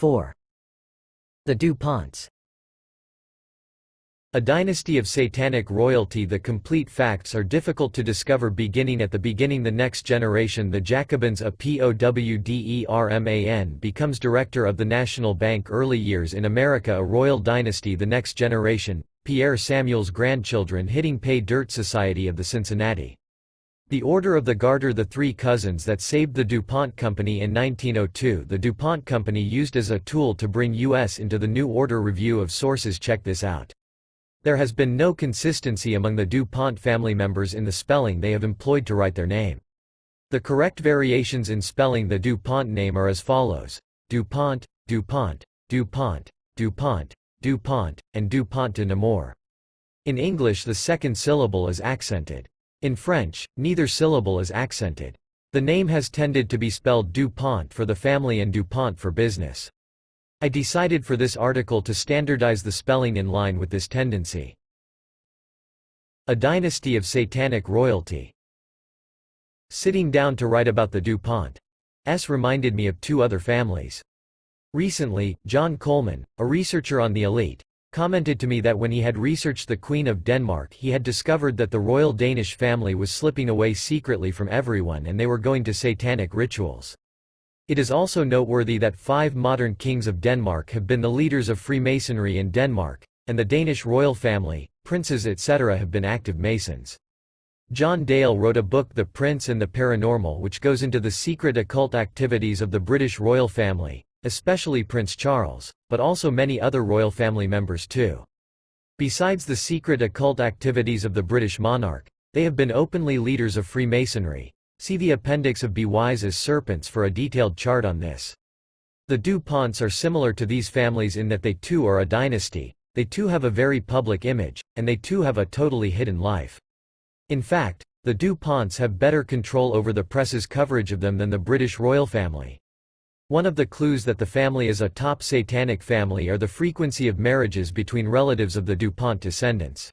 4. The DuPonts. A dynasty of satanic royalty. The complete facts are difficult to discover. Beginning at the beginning, the next generation, the Jacobins, a Powderman, becomes director of the National Bank. Early years in America, a royal dynasty. The next generation, Pierre Samuel's grandchildren, hitting pay dirt society of the Cincinnati. The Order of the Garter. The three cousins that saved the DuPont Company in 1902. The DuPont Company used as a tool to bring U.S. into the New Order. Review of sources. Check this out. There has been no consistency among the DuPont family members in the spelling they have employed to write their name. The correct variations in spelling the DuPont name are as follows: DuPont, DuPont, DuPont, DuPont, DuPont, and DuPont de Nemours. In English, the second syllable is accented. In French, neither syllable is accented. The name has tended to be spelled DuPont for the family and DuPont for business. I decided for this article to standardize the spelling in line with this tendency. A dynasty of satanic royalty. Sitting down to write about the DuPonts reminded me of two other families. Recently, John Coleman, a researcher on the elite, commented to me that when he had researched the Queen of Denmark, he had discovered that the royal Danish family was slipping away secretly from everyone and they were going to satanic rituals. It is also noteworthy that 5 modern kings of Denmark have been the leaders of Freemasonry in Denmark, and the Danish royal family, princes etc. have been active Masons. John Dale wrote a book, The Prince and the Paranormal, which goes into the secret occult activities of the British royal family, especially Prince Charles, but also many other royal family members too. Besides the secret occult activities of the British monarch, they have been openly leaders of Freemasonry. See the appendix of Be Wise as Serpents for a detailed chart on this. The DuPonts are similar to these families in that they too are a dynasty, they too have a very public image, and they too have a totally hidden life. In fact, the DuPonts have better control over the press's coverage of them than the British royal family. One of the clues that the family is a top satanic family are the frequency of marriages between relatives of the DuPont descendants.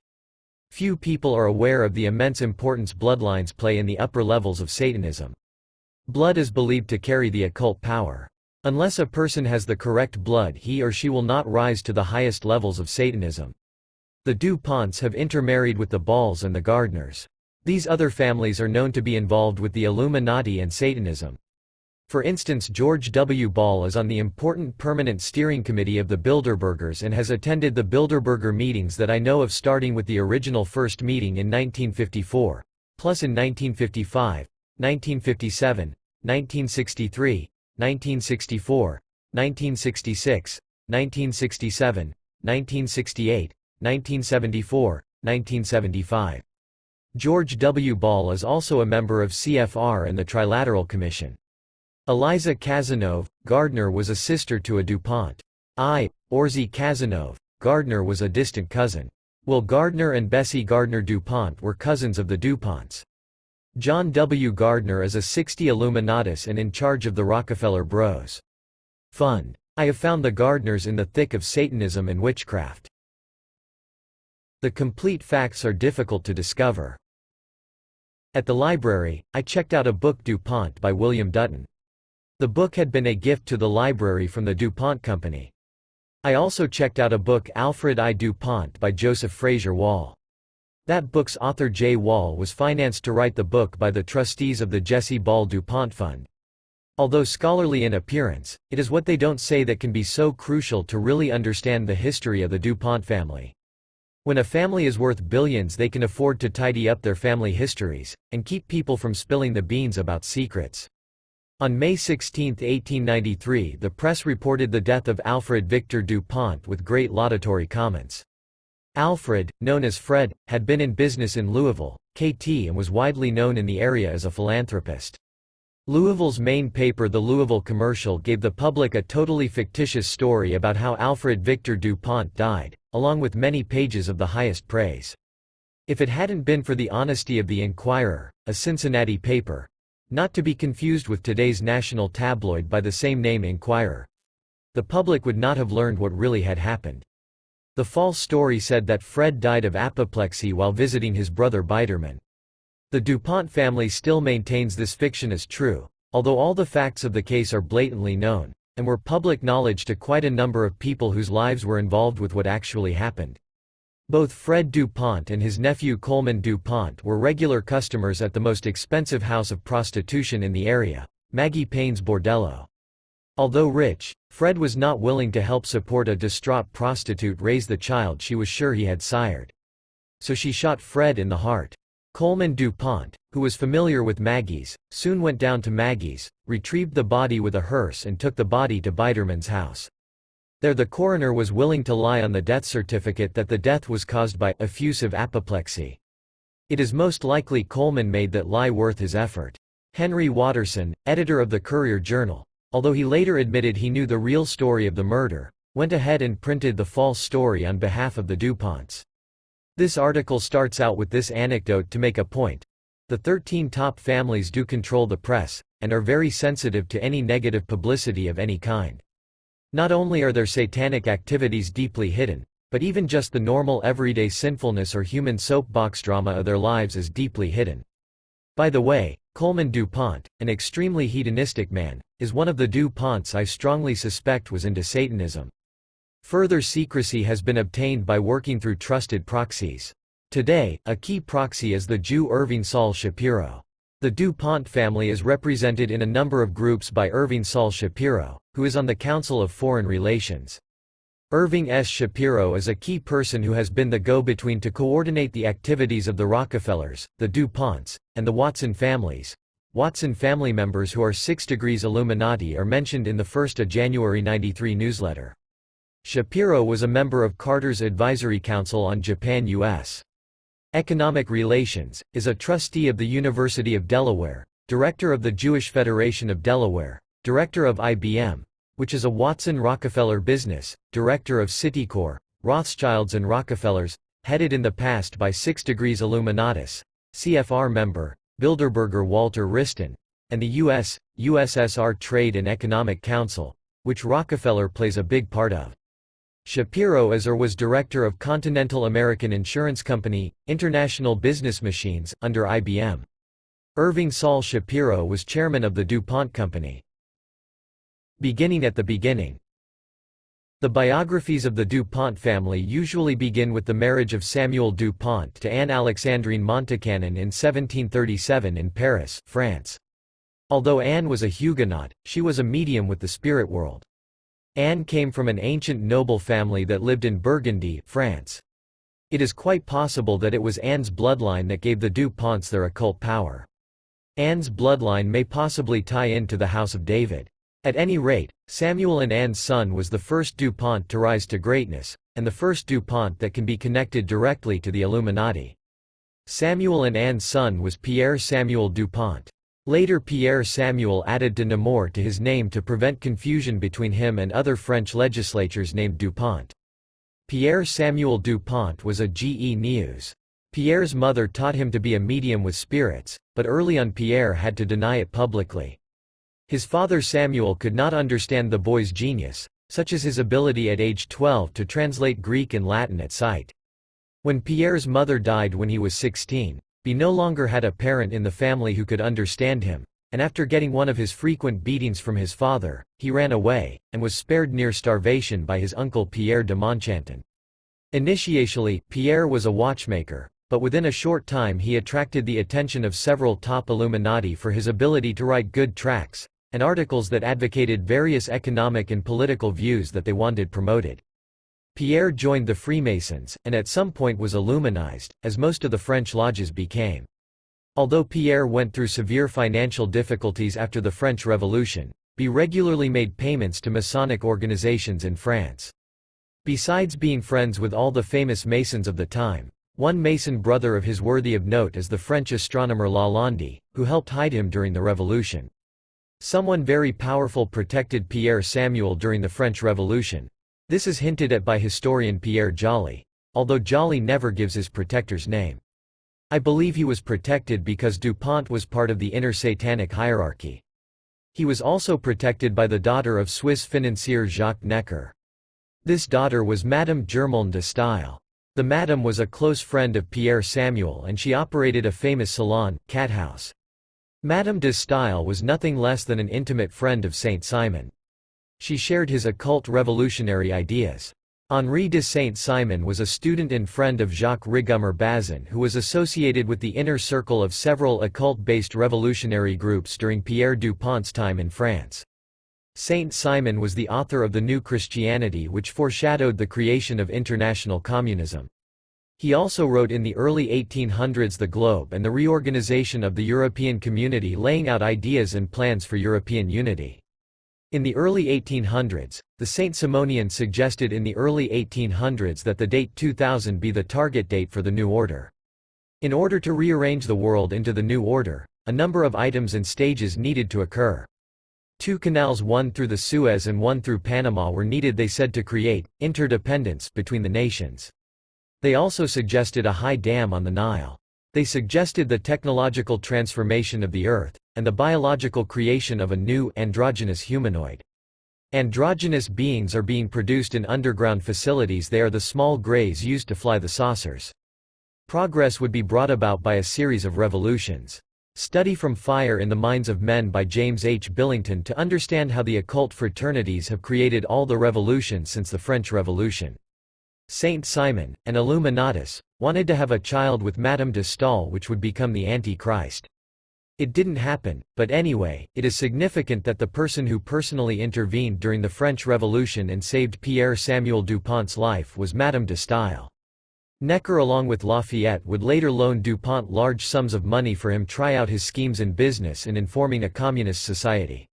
Few people are aware of the immense importance bloodlines play in the upper levels of Satanism. Blood is believed to carry the occult power. Unless a person has the correct blood, he or she will not rise to the highest levels of Satanism. The DuPonts have intermarried with the Balls and the Gardners. These other families are known to be involved with the Illuminati and Satanism. For instance, George W. Ball is on the important permanent steering committee of the Bilderbergers and has attended the Bilderberger meetings that I know of, starting with the original first meeting in 1954, plus in 1955, 1957, 1963, 1964, 1966, 1967, 1968, 1974, 1975. George W. Ball is also a member of CFR and the Trilateral Commission. Eliza Cazenove, Gardner was a sister to a DuPont. Orzie Cazenove, Gardner was a distant cousin. Will Gardner and Bessie Gardner DuPont were cousins of the DuPonts. John W. Gardner is a 60 Illuminatus and in charge of the Rockefeller Bros. Fund. I have found the Gardners in the thick of Satanism and witchcraft. The complete facts are difficult to discover. At the library, I checked out a book, DuPont by William Dutton. The book had been a gift to the library from the DuPont Company. I also checked out a book, Alfred I. DuPont by Joseph Fraser Wall. That book's author, J. Wall, was financed to write the book by the trustees of the Jesse Ball DuPont Fund. Although scholarly in appearance, it is what they don't say that can be so crucial to really understand the history of the DuPont family. When a family is worth billions, they can afford to tidy up their family histories, and keep people from spilling the beans about secrets. On May 16, 1893, the press reported the death of Alfred Victor DuPont with great laudatory comments. Alfred, known as Fred, had been in business in Louisville, KT, and was widely known in the area as a philanthropist. Louisville's main paper, the Louisville Commercial, gave the public a totally fictitious story about how Alfred Victor DuPont died, along with many pages of the highest praise. If it hadn't been for the honesty of the Inquirer, a Cincinnati paper, not to be confused with today's national tabloid by the same name, Inquirer, the public would not have learned what really had happened. The false story said that Fred died of apoplexy while visiting his brother Biderman. The DuPont family still maintains this fiction as true, although all the facts of the case are blatantly known, and were public knowledge to quite a number of people whose lives were involved with what actually happened. Both Fred DuPont and his nephew Coleman DuPont were regular customers at the most expensive house of prostitution in the area, Maggie Payne's Bordello. Although rich, Fred was not willing to help support a distraught prostitute raise the child she was sure he had sired. So she shot Fred in the heart. Coleman DuPont, who was familiar with Maggie's, soon went down to Maggie's, retrieved the body with a hearse and took the body to Biderman's house. There the coroner was willing to lie on the death certificate that the death was caused by effusive apoplexy. It is most likely Coleman made that lie worth his effort. Henry Watterson, editor of the Courier-Journal, although he later admitted he knew the real story of the murder, went ahead and printed the false story on behalf of the DuPonts. This article starts out with this anecdote to make a point. The 13 top families do control the press, and are very sensitive to any negative publicity of any kind. Not only are their satanic activities deeply hidden, but even just the normal everyday sinfulness or human soapbox drama of their lives is deeply hidden. By the way, Coleman DuPont, an extremely hedonistic man, is one of the DuPonts I strongly suspect was into Satanism. Further secrecy has been obtained by working through trusted proxies. Today, a key proxy is the Jew Irving Saul Shapiro. The DuPont family is represented in a number of groups by Irving Saul Shapiro, who is on the Council of Foreign Relations. Irving S. Shapiro is a key person who has been the go-between to coordinate the activities of the Rockefellers, the DuPonts, and the Watson families. Watson family members who are 6 degrees Illuminati are mentioned in the first January 93 newsletter. Shapiro was a member of Carter's Advisory Council on Japan-U.S. Economic Relations, is a trustee of the University of Delaware, director of the Jewish Federation of Delaware, director of IBM, which is a Watson-Rockefeller business, director of Citicorp, Rothschilds and Rockefellers, headed in the past by 6 degrees Illuminatus, CFR member, Bilderberger Walter Wriston, and the USSR Trade and Economic Council, which Rockefeller plays a big part of. Shapiro is or was director of Continental American Insurance Company, International Business Machines, under IBM. Irving Saul Shapiro was chairman of the DuPont Company. Beginning at the beginning. The biographies of the DuPont family usually begin with the marriage of Samuel DuPont to Anne Alexandrine Montecanon in 1737 in Paris, France. Although Anne was a Huguenot, she was a medium with the spirit world. Anne came from an ancient noble family that lived in Burgundy, France. It is quite possible that it was Anne's bloodline that gave the DuPonts their occult power. Anne's bloodline may possibly tie into the House of David. At any rate, Samuel and Anne's son was the first DuPont to rise to greatness, and the first DuPont that can be connected directly to the Illuminati. Samuel and Anne's son was Pierre Samuel DuPont. Later Pierre Samuel added de Nemours to his name to prevent confusion between him and other French legislators named DuPont. Pierre Samuel DuPont was a GE News. Pierre's mother taught him to be a medium with spirits, but early on Pierre had to deny it publicly. His father Samuel could not understand the boy's genius, such as his ability at age 12 to translate Greek and Latin at sight. When Pierre's mother died when he was 16, he no longer had a parent in the family who could understand him, and after getting one of his frequent beatings from his father, he ran away, and was spared near starvation by his uncle Pierre de Monchanton. Initially, Pierre was a watchmaker, but within a short time he attracted the attention of several top Illuminati for his ability to write good tracts, and articles that advocated various economic and political views that they wanted promoted. Pierre joined the Freemasons, and at some point was Illuminized, as most of the French lodges became. Although Pierre went through severe financial difficulties after the French Revolution, he regularly made payments to Masonic organizations in France. Besides being friends with all the famous Masons of the time, one Mason brother of his worthy of note is the French astronomer Lalande, who helped hide him during the Revolution. Someone very powerful protected Pierre Samuel during the French Revolution. This is hinted at by historian Pierre Joly, although Joly never gives his protector's name. I believe he was protected because DuPont was part of the inner satanic hierarchy. He was also protected by the daughter of Swiss financier Jacques Necker. This daughter was Madame Germaine de Staël. The madame was a close friend of Pierre Samuel and she operated a famous salon, Cat House. Madame de Staël was nothing less than an intimate friend of Saint Simon. She shared his occult revolutionary ideas. Henri de Saint-Simon was a student and friend of Jacques Rigommer Bazin, who was associated with the inner circle of several occult-based revolutionary groups during Pierre DuPont's time in France. Saint-Simon was the author of The New Christianity, which foreshadowed the creation of international communism. He also wrote in the early 1800s The Globe and the Reorganization of the European Community, laying out ideas and plans for European unity. In the early 1800s, the Saint-Simonian suggested in the early 1800s that the date 2000 be the target date for the New Order. In order to rearrange the world into the New Order, a number of items and stages needed to occur. 2 canals, one through the Suez and one through Panama, were needed, they said, to create interdependence between the nations. They also suggested a high dam on the Nile. They suggested the technological transformation of the Earth, and the biological creation of a new, androgynous humanoid. Androgynous beings are being produced in underground facilities. They are the small greys used to fly the saucers. Progress would be brought about by a series of revolutions. Study from Fire in the Minds of Men by James H. Billington to understand how the occult fraternities have created all the revolutions since the French Revolution. Saint-Simon, an Illuminatus, wanted to have a child with Madame de Staël, which would become the Antichrist. It didn't happen, but anyway, it is significant that the person who personally intervened during the French Revolution and saved Pierre Samuel DuPont's life was Madame de Staël. Necker, along with Lafayette, would later loan DuPont large sums of money for him try out his schemes in business and in forming a communist society.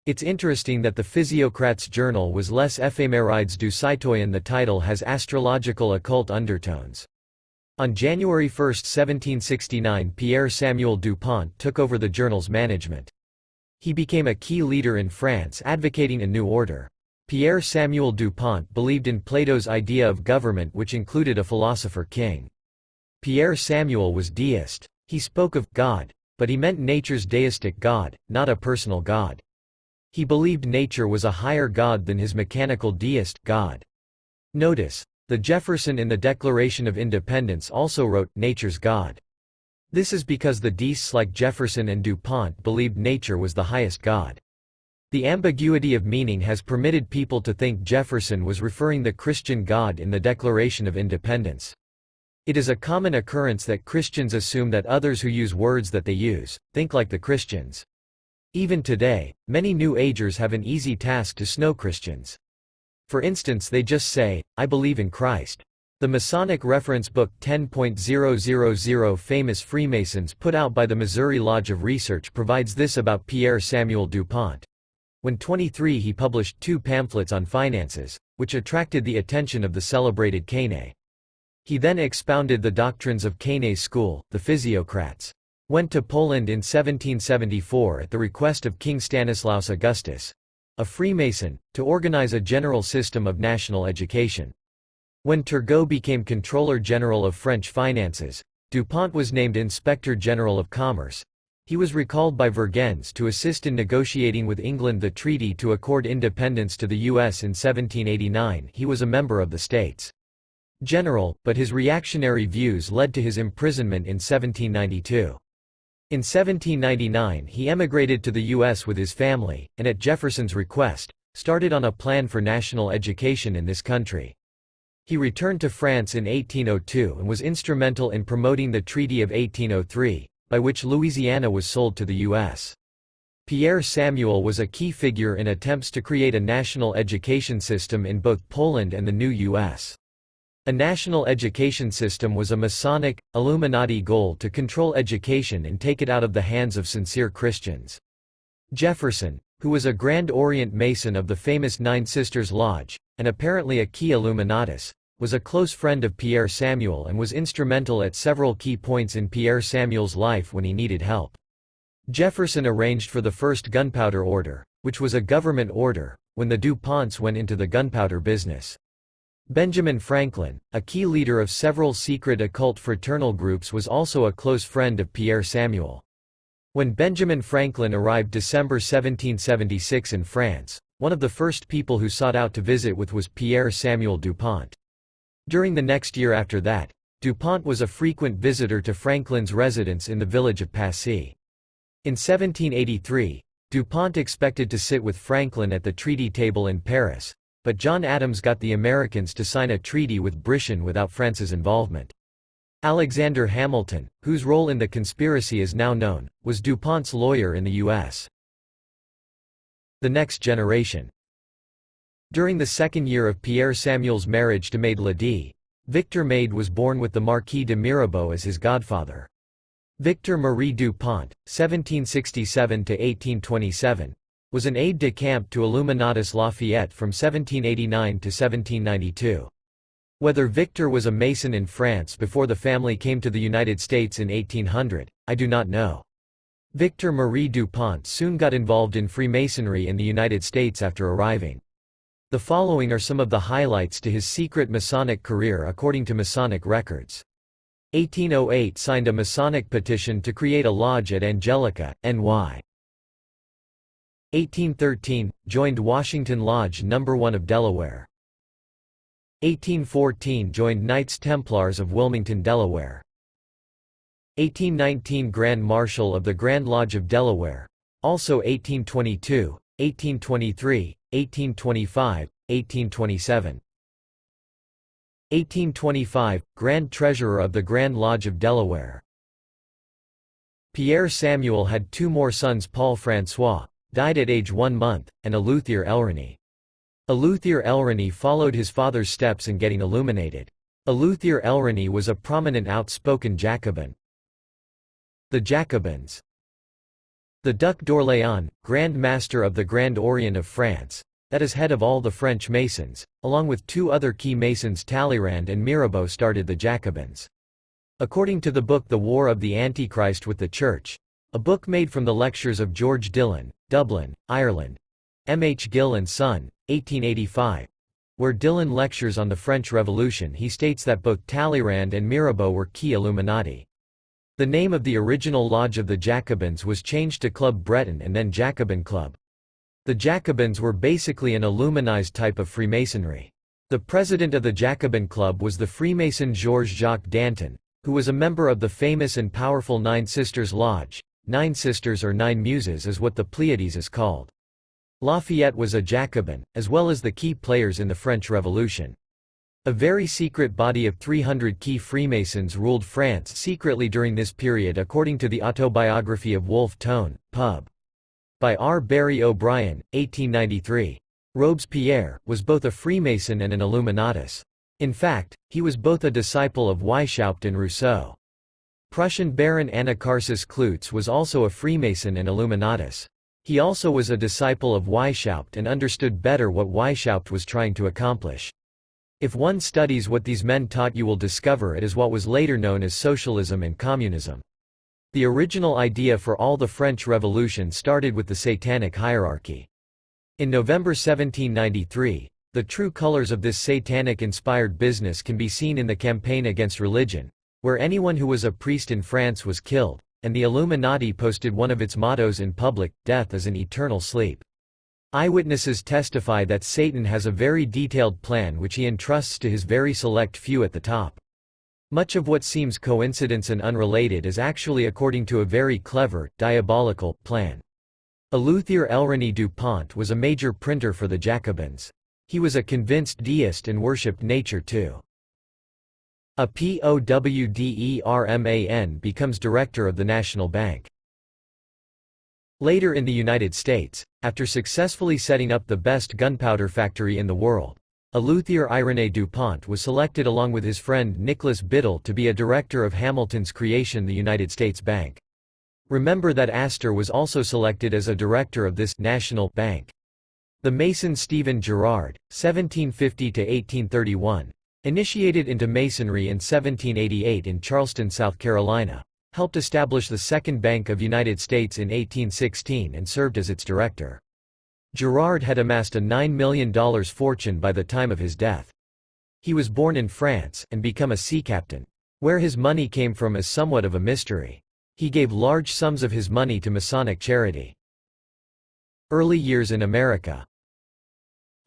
It's interesting that the Physiocrat's journal was Les Éphémérides du Citoyen. The title has astrological occult undertones. On January 1, 1769, Pierre Samuel DuPont took over the journal's management. He became a key leader in France, advocating a new order. Pierre Samuel DuPont believed in Plato's idea of government, which included a philosopher king. Pierre Samuel was deist. He spoke of God, but he meant nature's deistic God, not a personal God. He believed nature was a higher God than his mechanical deist God. Notice, the Jefferson in the Declaration of Independence also wrote, nature's God. This is because the deists like Jefferson and DuPont believed nature was the highest God. The ambiguity of meaning has permitted people to think Jefferson was referring the Christian God in the Declaration of Independence. It is a common occurrence that Christians assume that others who use words that they use, think like the Christians. Even today, many New Agers have an easy task to snow Christians. For instance, they just say, I believe in Christ. The Masonic reference book 10.000 Famous Freemasons, put out by the Missouri Lodge of Research, provides this about Pierre Samuel DuPont. When 23, he published 2 pamphlets on finances, which attracted the attention of the celebrated Quenet. He then expounded the doctrines of Quenet's school, the Physiocrats. Went to Poland in 1774 at the request of King Stanislaus Augustus, a Freemason, to organize a general system of national education. When Turgot became Controller General of French finances, DuPont was named Inspector General of Commerce. He was recalled by Vergennes to assist in negotiating with England the treaty to accord independence to the U.S. in 1789. He was a member of the States General, but his reactionary views led to his imprisonment in 1792. In 1799 he emigrated to the U.S. with his family, and at Jefferson's request, started on a plan for national education in this country. He returned to France in 1802 and was instrumental in promoting the Treaty of 1803, by which Louisiana was sold to the U.S. Pierre Samuel was a key figure in attempts to create a national education system in both Poland and the new U.S. A national education system was a Masonic, Illuminati goal to control education and take it out of the hands of sincere Christians. Jefferson, who was a Grand Orient Mason of the famous Nine Sisters Lodge, and apparently a key Illuminatus, was a close friend of Pierre Samuel and was instrumental at several key points in Pierre Samuel's life when he needed help. Jefferson arranged for the first gunpowder order, which was a government order, when the DuPonts went into the gunpowder business. Benjamin Franklin, a key leader of several secret occult fraternal groups, was also a close friend of Pierre Samuel. When Benjamin Franklin arrived December 1776 in France, one of the first people who sought out to visit with was Pierre Samuel DuPont. During the next year after that, DuPont was a frequent visitor to Franklin's residence in the village of Passy. In 1783, DuPont expected to sit with Franklin at the treaty table in Paris, but John Adams got the Americans to sign a treaty with Britain without France's involvement. Alexander Hamilton, whose role in the conspiracy is now known, was DuPont's lawyer in the U.S. The next generation. During the second year of Pierre Samuel's marriage to Maid Lady, Victor Maid was born with the Marquis de Mirabeau as his godfather. Victor Marie DuPont, 1767–1827, was an aide-de-camp to Illuminatus Lafayette from 1789 to 1792. Whether Victor was a Mason in France before the family came to the United States in 1800, I do not know. Victor Marie DuPont soon got involved in Freemasonry in the United States after arriving. The following are some of the highlights to his secret Masonic career according to Masonic records. 1808 signed a Masonic petition to create a lodge at Angelica, NY. 1813 joined Washington Lodge No. 1 of Delaware. 1814 joined Knights Templars of Wilmington, Delaware. 1819 Grand Marshal of the Grand Lodge of Delaware. Also 1822, 1823, 1825, 1827. 1825 Grand Treasurer of the Grand Lodge of Delaware. Pierre Samuel had two more sons. Paul François died at age 1 month, and Eleuther Elreny. Eleuther Elreny followed his father's steps in getting illuminated. Eleuther Elreny was a prominent outspoken Jacobin. The Jacobins. The Duc d'Orléans, Grand Master of the Grand Orient of France, that is head of all the French Masons, along with two other key Masons Talleyrand and Mirabeau started the Jacobins. According to the book The War of the Antichrist with the Church, a book made from the lectures of George Dillon, Dublin, Ireland, M. H. Gill and Son, 1885, where Dillon lectures on the French Revolution, he states that both Talleyrand and Mirabeau were key Illuminati. The name of the original lodge of the Jacobins was changed to Club Breton and then Jacobin Club. The Jacobins were basically an Illuminized type of Freemasonry. The president of the Jacobin Club was the Freemason Georges-Jacques Danton, who was a member of the famous and powerful Nine Sisters Lodge. Nine Sisters or Nine Muses is what the Pleiades is called. Lafayette was a Jacobin, as well as the key players in the French Revolution. A very secret body of 300 key Freemasons ruled France secretly during this period according to the autobiography of Wolfe Tone, Pub. By R. Barry O'Brien, 1893. Robespierre was both a Freemason and an Illuminatus. In fact, he was both a disciple of Weishaupt and Rousseau. Prussian Baron Anacharsis Cloots was also a Freemason and Illuminatus. He also was a disciple of Weishaupt and understood better what Weishaupt was trying to accomplish. If one studies what these men taught, you will discover it is what was later known as socialism and communism. The original idea for all the French Revolution started with the satanic hierarchy. In November 1793, the true colors of this satanic-inspired business can be seen in the campaign against religion, where anyone who was a priest in France was killed, and the Illuminati posted one of its mottos in public: "Death is an eternal sleep." Eyewitnesses testify that Satan has a very detailed plan which he entrusts to his very select few at the top. Much of what seems coincidence and unrelated is actually according to a very clever, diabolical, plan. Eleuther Elreny DuPont was a major printer for the Jacobins. He was a convinced deist and worshipped nature too. A POWDERMAN becomes director of the National Bank. Later in the United States, after successfully setting up the best gunpowder factory in the world, Eleuther Irénée DuPont was selected along with his friend Nicholas Biddle to be a director of Hamilton's creation, the United States Bank. Remember that Astor was also selected as a director of this National Bank. The Mason Stephen Girard, 1750–1831, initiated into Masonry in 1788 in Charleston, South Carolina, helped establish the Second Bank of United States in 1816 and served as its director. Girard had amassed a $9 million fortune by the time of his death. He was born in France and became a sea captain. Where his money came from is somewhat of a mystery. He gave large sums of his money to Masonic charity. Early years in America.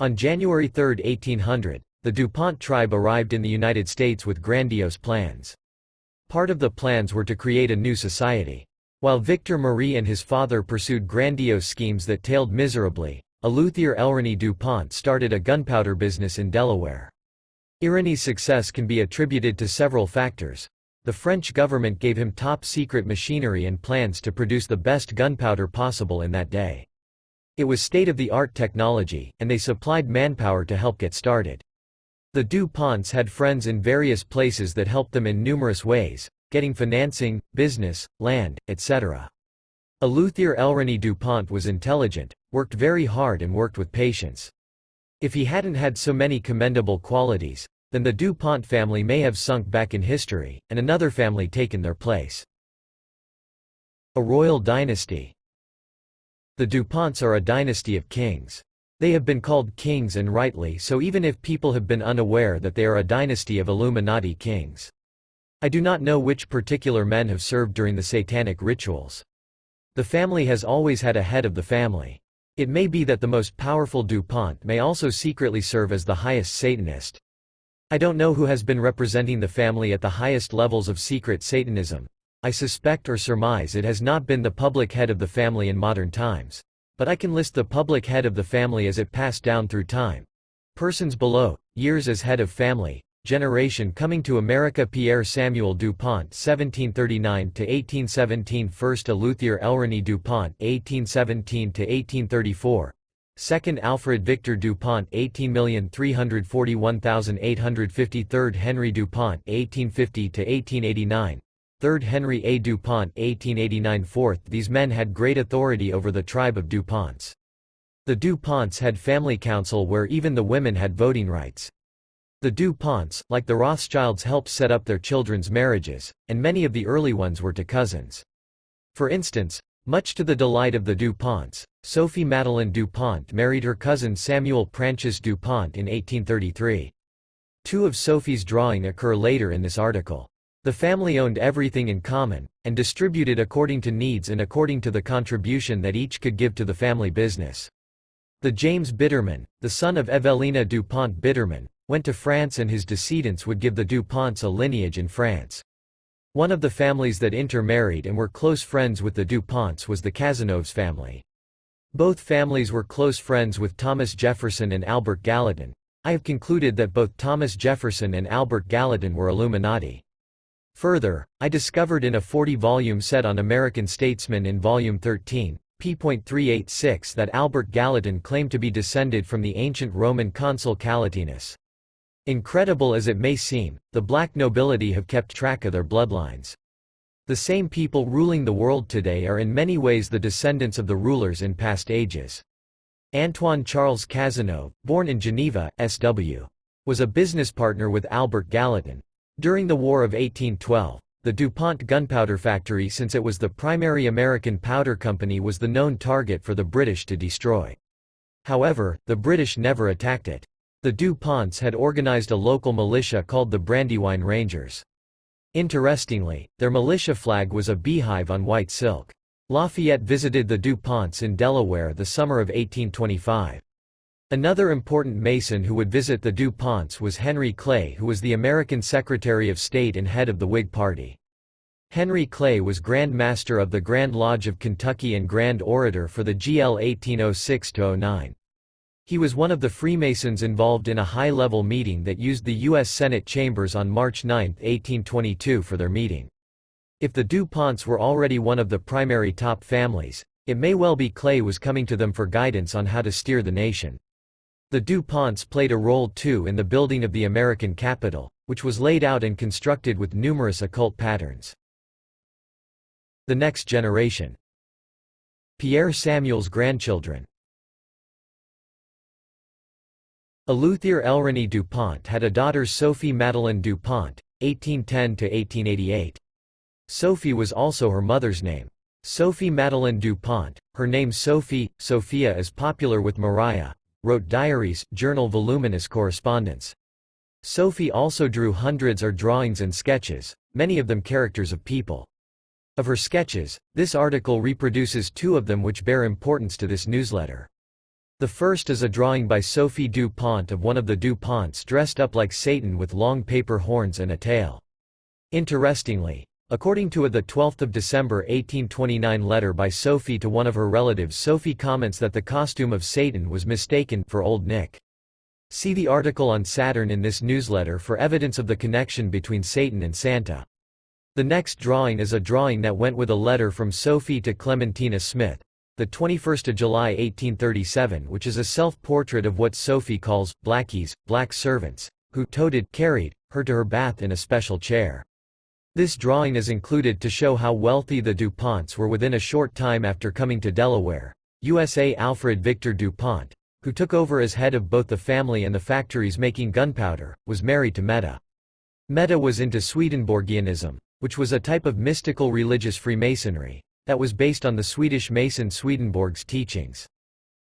On January 3, 1800, the DuPont tribe arrived in the United States with grandiose plans. Part of the plans were to create a new society. While Victor Marie and his father pursued grandiose schemes that tailed miserably, Eleuthère Elreny DuPont started a gunpowder business in Delaware. Ireny's success can be attributed to several factors. The French government gave him top-secret machinery and plans to produce the best gunpowder possible in that day. It was state-of-the-art technology, and they supplied manpower to help get started. The DuPonts had friends in various places that helped them in numerous ways, getting financing, business, land, etc. Eleuthère Elreny DuPont was intelligent, worked very hard and worked with patience. If he hadn't had so many commendable qualities, then the DuPont family may have sunk back in history, and another family taken their place. A royal dynasty. The DuPonts are a dynasty of kings. They have been called kings, and rightly so, even if people have been unaware that they are a dynasty of Illuminati kings. I do not know which particular men have served during the satanic rituals. The family has always had a head of the family. It may be that the most powerful DuPont may also secretly serve as the highest Satanist. I don't know who has been representing the family at the highest levels of secret Satanism. I suspect or surmise it has not been the public head of the family in modern times. But I can list the public head of the family as it passed down through time. Persons below: years as head of family, generation coming to America: Pierre Samuel DuPont 1739 to 1817, first Eleuthère Elreny DuPont 1817 to 1834, second Alfred Victor DuPont 18,341,850, third Henry DuPont 1850 to 1889, third Henry A. DuPont 1889, fourth. These men had great authority over the tribe of DuPonts. The DuPonts had family council where even the women had voting rights. The DuPonts, like the Rothschilds, helped set up their children's marriages, and many of the early ones were to cousins. For instance, much to the delight of the DuPonts, Sophie Madeleine DuPont married her cousin Samuel Prentice DuPont in 1833. Two of Sophie's drawings occur later in this article. The family owned everything in common, and distributed according to needs and according to the contribution that each could give to the family business. The James Bitterman, the son of Evelina DuPont Bitterman, went to France, and his descendants would give the DuPonts a lineage in France. One of the families that intermarried and were close friends with the DuPonts was the Cazenoves family. Both families were close friends with Thomas Jefferson and Albert Gallatin. I have concluded that both Thomas Jefferson and Albert Gallatin were Illuminati. Further, I discovered in a 40-volume set on American statesmen in Volume 13, p.386, that Albert Gallatin claimed to be descended from the ancient Roman consul Calatinus. Incredible as it may seem, the black nobility have kept track of their bloodlines. The same people ruling the world today are in many ways the descendants of the rulers in past ages. Antoine Charles Cazenove, born in Geneva, SW, was a business partner with Albert Gallatin. During the War of 1812, the DuPont gunpowder factory, since it was the primary American powder company, was the known target for the British to destroy. However, the British never attacked it. The DuPonts had organized a local militia called the Brandywine Rangers. Interestingly, their militia flag was a beehive on white silk. Lafayette visited the DuPonts in Delaware the summer of 1825. Another important Mason who would visit the DuPonts was Henry Clay, who was the American Secretary of State and head of the Whig Party. Henry Clay was Grand Master of the Grand Lodge of Kentucky and Grand Orator for the GL 1806–09. He was one of the Freemasons involved in a high-level meeting that used the U.S. Senate chambers on March 9, 1822 for their meeting. If the DuPonts were already one of the primary top families, it may well be Clay was coming to them for guidance on how to steer the nation. The DuPonts played a role too in the building of the American Capitol, which was laid out and constructed with numerous occult patterns. The next generation. Pierre Samuel's grandchildren. Eleuthère Elreny DuPont had a daughter, Sophie Madeleine DuPont, 1810–1888. Sophie was also her mother's name. Sophie Madeleine DuPont, her name Sophie, Sophia, is popular with Mariah, wrote diaries, journal voluminous correspondence. Sophie also drew hundreds of drawings and sketches, many of them characters of people. Of her sketches, this article reproduces two of them which bear importance to this newsletter. The first is a drawing by Sophie DuPont of one of the DuPonts dressed up like Satan with long paper horns and a tail. Interestingly, According to a 12 December 1829 letter by Sophie to one of her relatives, Sophie comments that the costume of Satan was mistaken for Old Nick. See the article on Saturn in this newsletter for evidence of the connection between Satan and Santa. The next drawing is a drawing that went with a letter from Sophie to Clementina Smith, the 21st of July 1837, which is a self-portrait of what Sophie calls blackies, black servants, who carried her to her bath in a special chair. This drawing is included to show how wealthy the DuPonts were within a short time after coming to Delaware. USA Alfred Victor DuPont, who took over as head of both the family and the factories making gunpowder, was married to Meta. Meta was into Swedenborgianism, which was a type of mystical religious Freemasonry that was based on the Swedish Mason Swedenborg's teachings.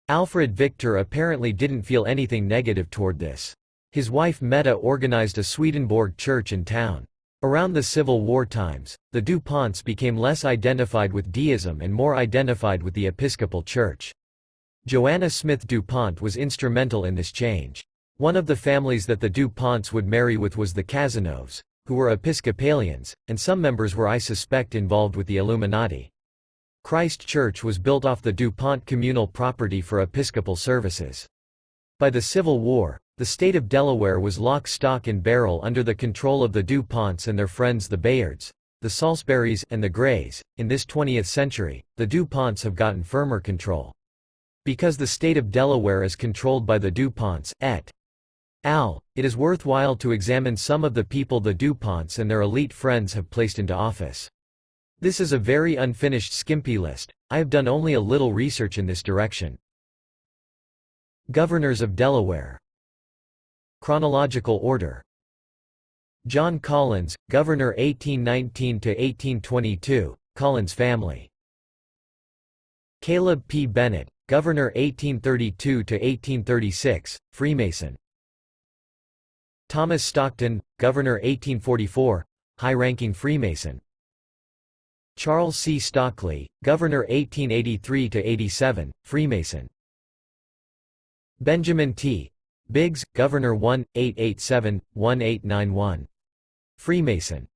Alfred Victor apparently didn't feel anything negative toward this. His wife Meta organized a Swedenborg church in town. Around the Civil War times, the DuPonts became less identified with deism and more identified with the Episcopal Church. Joanna Smith DuPont was instrumental in this change. One of the families that the DuPonts would marry with was the Cazenoves, who were Episcopalians, and some members were, I suspect, involved with the Illuminati. Christ Church was built off the DuPont communal property for Episcopal services. By the Civil War, the state of Delaware was lock, stock and barrel under the control of the DuPonts and their friends the Bayards, the Salisburys and the Grays. In this 20th century, the DuPonts have gotten firmer control. Because the state of Delaware is controlled by the DuPonts, et al., it is worthwhile to examine some of the people the DuPonts and their elite friends have placed into office. This is a very unfinished skimpy list. I have done only a little research in this direction. Governors of Delaware. Chronological order. John Collins, Governor 1819 to 1822, Collins family. Caleb P. Bennett, Governor 1832 to 1836, Freemason. Thomas Stockton, Governor 1844, high-ranking Freemason. Charles C. Stockley, Governor 1883 to 87, Freemason. Benjamin T. Biggs, Governor 1-887-1891. Freemason.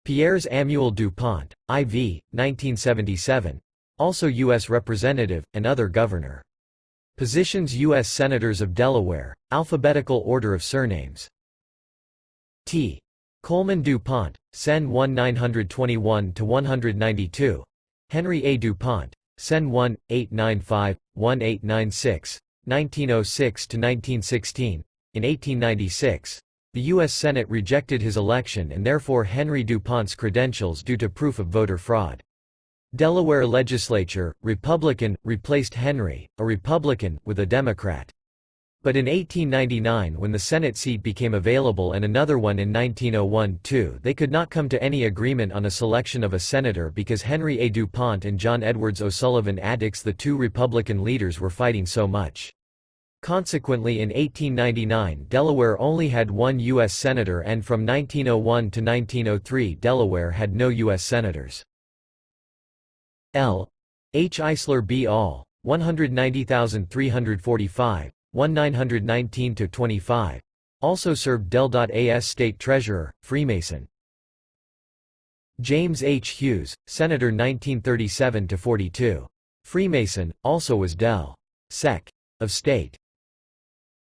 Pierre Samuel DuPont, IV, 1977. Also U.S. Representative, and other governor. Positions U.S. Senators of Delaware, alphabetical order of surnames. T. Coleman DuPont, Sen 1-921-192. Henry A. DuPont, Sen 1-895-1896. 1906–1916. In 1896, the U.S. Senate rejected his election and therefore Henry DuPont's credentials due to proof of voter fraud. Delaware legislature, Republican, replaced Henry, a Republican, with a Democrat. But in 1899, when the Senate seat became available and another one in 1901 too, they could not come to any agreement on a selection of a senator because Henry A. DuPont and John Edwards O'Sullivan Addicks, the two Republican leaders, were fighting so much. Consequently, in 1899 Delaware only had one U.S. senator, and from 1901 to 1903 Delaware had no U.S. senators. L. H. Eisler B. All, 190,345, 1919–25. Also served Del.A.S. State Treasurer, Freemason. James H. Hughes, Senator 1937–42. Freemason, also was Del. Sec. of State.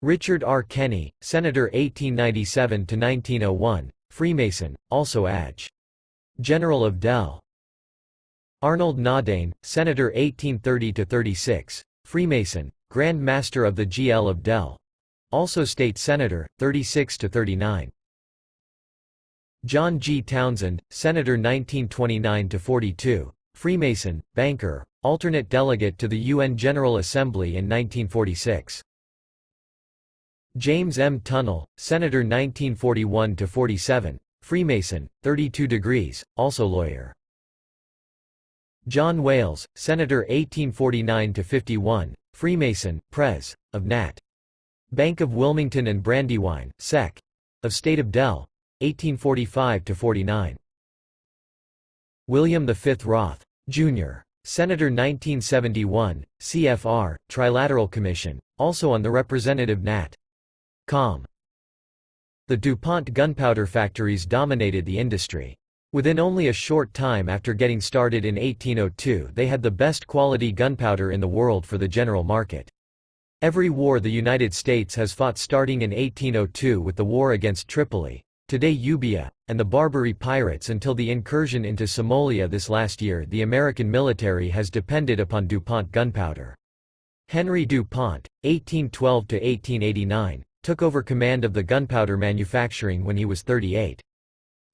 Richard R. Kenny, Senator 1897–1901, Freemason, also Adj. General of Del. Arnold Nadane, Senator 1830–36, Freemason, Grand Master of the GL of Del. Also State Senator, 36–39. John G. Townsend, Senator 1929–42, Freemason, banker, alternate delegate to the UN General Assembly in 1946. James M. Tunnell, Senator 1941–47, Freemason, 32 degrees, also lawyer. John Wales, Senator 1849–51, Freemason, Pres. of Nat. Bank of Wilmington and Brandywine, Sec. of State of Del. 1845–49. William V. Roth, Jr., Senator 1971, CFR, Trilateral Commission, also on the Representative Nat. Com. The DuPont gunpowder factories dominated the industry. Within only a short time after getting started in 1802, they had the best quality gunpowder in the world for the general market. Every war the United States has fought starting in 1802 with the war against Tripoli, today Ubia, and the Barbary pirates until the incursion into Somalia this last year, the American military has depended upon DuPont gunpowder. Henry DuPont, 1812–1889, took over command of the gunpowder manufacturing when he was 38.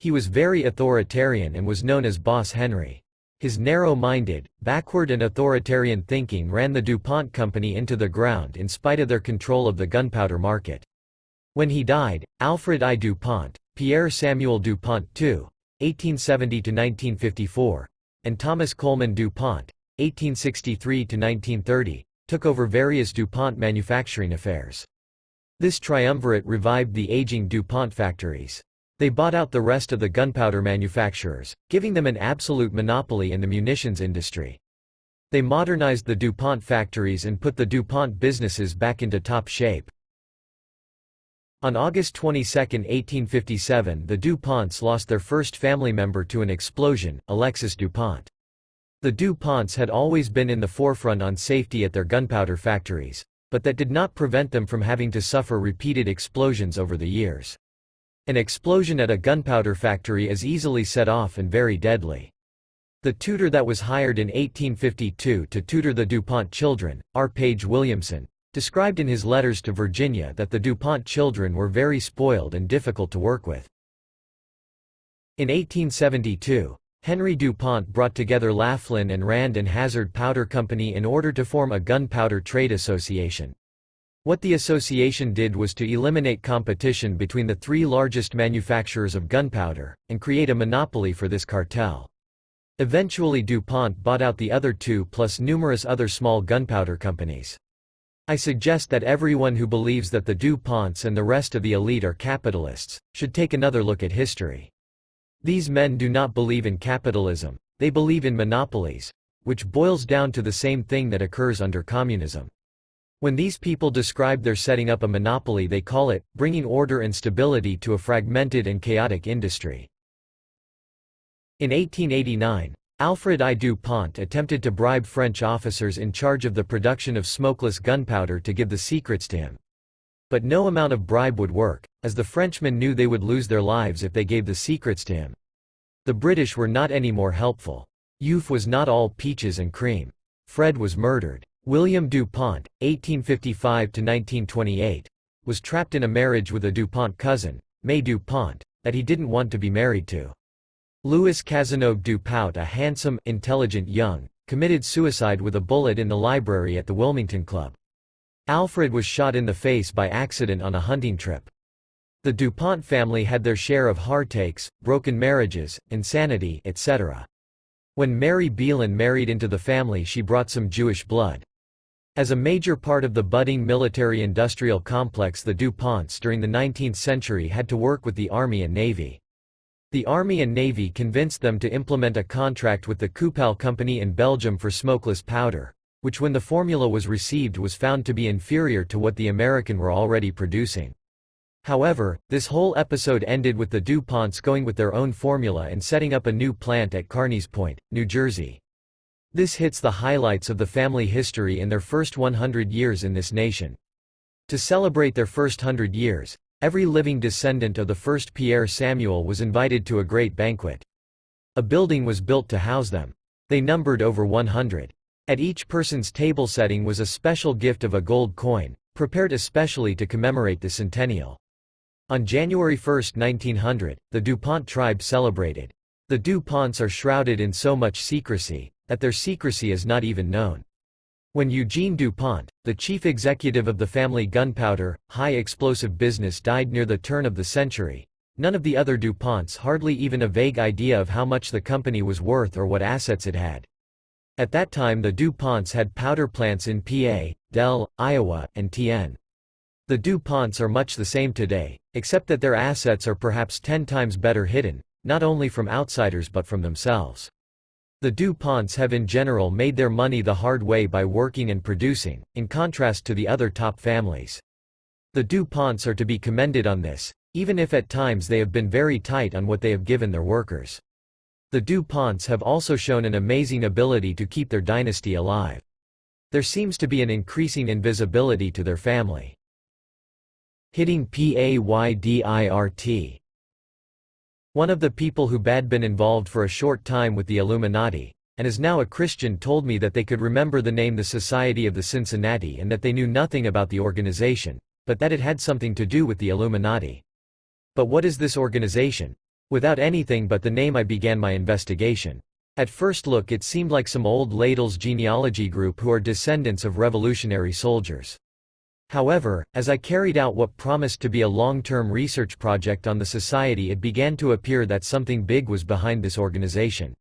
He was very authoritarian and was known as Boss Henry. His narrow-minded, backward and authoritarian thinking ran the DuPont Company into the ground in spite of their control of the gunpowder market. When he died, Alfred I. DuPont, Pierre Samuel DuPont II, 1870–1954, and Thomas Coleman DuPont, 1863–1930, took over various DuPont manufacturing affairs. This triumvirate revived the aging DuPont factories. They bought out the rest of the gunpowder manufacturers, giving them an absolute monopoly in the munitions industry. They modernized the DuPont factories and put the DuPont businesses back into top shape. On August 22, 1857, the DuPonts lost their first family member to an explosion, Alexis DuPont. The DuPonts had always been in the forefront on safety at their gunpowder factories, but that did not prevent them from having to suffer repeated explosions over the years. An explosion at a gunpowder factory is easily set off and very deadly. The tutor that was hired in 1852 to tutor the DuPont children, R. Page Williamson, described in his letters to Virginia that the DuPont children were very spoiled and difficult to work with. In 1872, Henry DuPont brought together Laughlin and Rand and Hazard Powder Company in order to form a gunpowder trade association. What the association did was to eliminate competition between the three largest manufacturers of gunpowder, and create a monopoly for this cartel. Eventually DuPont bought out the other two plus numerous other small gunpowder companies. I suggest that everyone who believes that the DuPonts and the rest of the elite are capitalists, should take another look at history. These men do not believe in capitalism, they believe in monopolies, which boils down to the same thing that occurs under communism. When these people describe their setting up a monopoly, they call it bringing order and stability to a fragmented and chaotic industry. In 1889, Alfred I. DuPont attempted to bribe French officers in charge of the production of smokeless gunpowder to give the secrets to him. But no amount of bribe would work, as the Frenchmen knew they would lose their lives if they gave the secrets to him. The British were not any more helpful. Youth was not all peaches and cream. Fred was murdered. William DuPont, 1855–1928, was trapped in a marriage with a DuPont cousin, May DuPont, that he didn't want to be married to. Louis Cazenove DuPont, a handsome, intelligent young, committed suicide with a bullet in the library at the Wilmington Club. Alfred was shot in the face by accident on a hunting trip. The DuPont family had their share of heartaches, broken marriages, insanity, etc. When Mary Beelan married into the family, she brought some Jewish blood. As a major part of the budding military-industrial complex, the DuPonts during the 19th century had to work with the Army and Navy. The Army and Navy convinced them to implement a contract with the Coupal Company in Belgium for smokeless powder, which when the formula was received was found to be inferior to what the American were already producing. However, this whole episode ended with the DuPonts going with their own formula and setting up a new plant at Carneys Point, New Jersey. This hits the highlights of the family history in their first 100 years in this nation. To celebrate their first 100 years, every living descendant of the first Pierre Samuel was invited to a great banquet. A building was built to house them. They numbered over 100. At each person's table setting was a special gift of a gold coin, prepared especially to commemorate the Centennial. On January 1, 1900, the DuPont tribe celebrated. The DuPonts are shrouded in so much secrecy, that their secrecy is not even known. When Eugene DuPont, the chief executive of the family gunpowder, high-explosive business, died near the turn of the century, none of the other DuPonts hardly even a vague idea of how much the company was worth or what assets it had. At that time the DuPonts had powder plants in PA, Del, Iowa, and TN. The DuPonts are much the same today, except that their assets are perhaps 10 times better hidden, not only from outsiders but from themselves. The DuPonts have in general made their money the hard way by working and producing, in contrast to the other top families. The DuPonts are to be commended on this, even if at times they have been very tight on what they have given their workers. The DuPonts have also shown an amazing ability to keep their dynasty alive. There seems to be an increasing invisibility to their family. Hitting Paydirt. One of the people who had been involved for a short time with the Illuminati, and is now a Christian, told me that they could remember the name the Society of the Cincinnati and that they knew nothing about the organization, but that it had something to do with the Illuminati. But what is this organization? Without anything but the name, I began my investigation. At first look it seemed like some old Ladles genealogy group who are descendants of revolutionary soldiers. However, as I carried out what promised to be a long-term research project on the society, it began to appear that something big was behind this organization.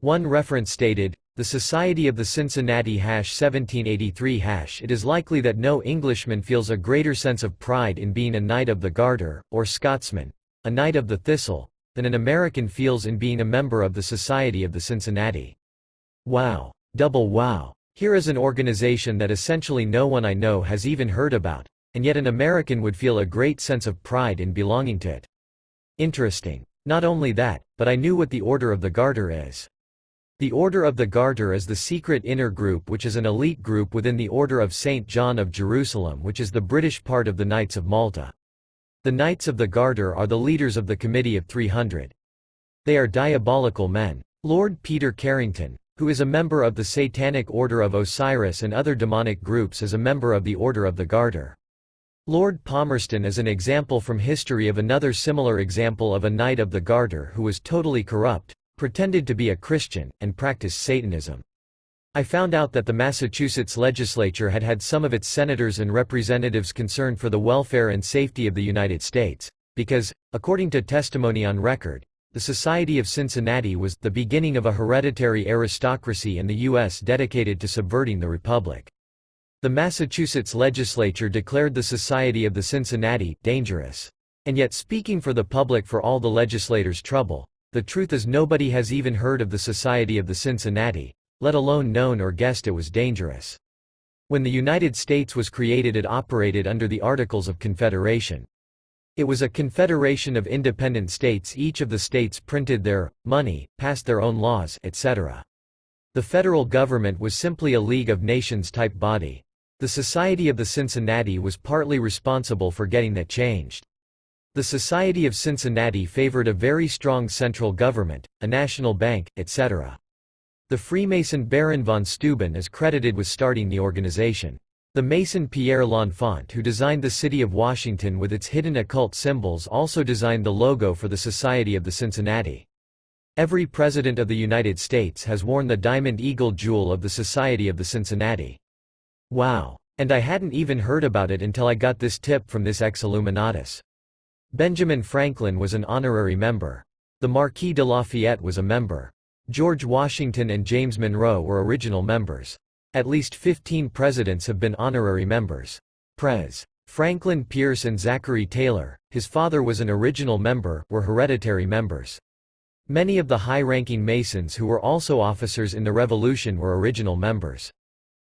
One reference stated, "The Society of the Cincinnati 1783 It is likely that no Englishman feels a greater sense of pride in being a Knight of the Garter, or Scotsman, a Knight of the Thistle, than an American feels in being a member of the Society of the Cincinnati." Wow. Double wow. Here is an organization that essentially no one I know has even heard about, and yet an American would feel a great sense of pride in belonging to it. Interesting. Not only that, but I knew what the Order of the Garter is. The Order of the Garter is the secret inner group, which is an elite group within the Order of St. John of Jerusalem, which is the British part of the Knights of Malta. The Knights of the Garter are the leaders of the Committee of 300. They are diabolical men. Lord Peter Carrington, who is a member of the Satanic Order of Osiris and other demonic groups, is a member of the Order of the Garter. Lord Palmerston is an example from history of another similar example of a Knight of the Garter who was totally corrupt, pretended to be a Christian, and practiced Satanism. I found out that the Massachusetts legislature had had some of its senators and representatives concerned for the welfare and safety of the United States, because, according to testimony on record, the Society of Cincinnati was the beginning of a hereditary aristocracy in the U.S. dedicated to subverting the Republic. The Massachusetts legislature declared the Society of the Cincinnati dangerous. And yet, speaking for the public, for all the legislators' trouble, the truth is nobody has even heard of the Society of the Cincinnati, let alone known or guessed it was dangerous. When the United States was created, it operated under the Articles of Confederation. It was a confederation of independent states. Each of the states printed their money, passed their own laws, etc. The federal government was simply a League of Nations type body. The Society of the Cincinnati was partly responsible for getting that changed. The Society of Cincinnati favored a very strong central government, a national bank, etc. The Freemason Baron von Steuben is credited with starting the organization. The Mason Pierre L'Enfant, who designed the city of Washington with its hidden occult symbols, also designed the logo for the Society of the Cincinnati. Every president of the United States has worn the diamond eagle jewel of the Society of the Cincinnati. Wow. And I hadn't even heard about it until I got this tip from this ex-Illuminatus. Benjamin Franklin was an honorary member. The Marquis de Lafayette was a member. George Washington and James Monroe were original members. At least 15 presidents have been honorary members. Pres. Franklin Pierce and Zachary Taylor, his father was an original member, were hereditary members. Many of the high-ranking Masons who were also officers in the Revolution were original members.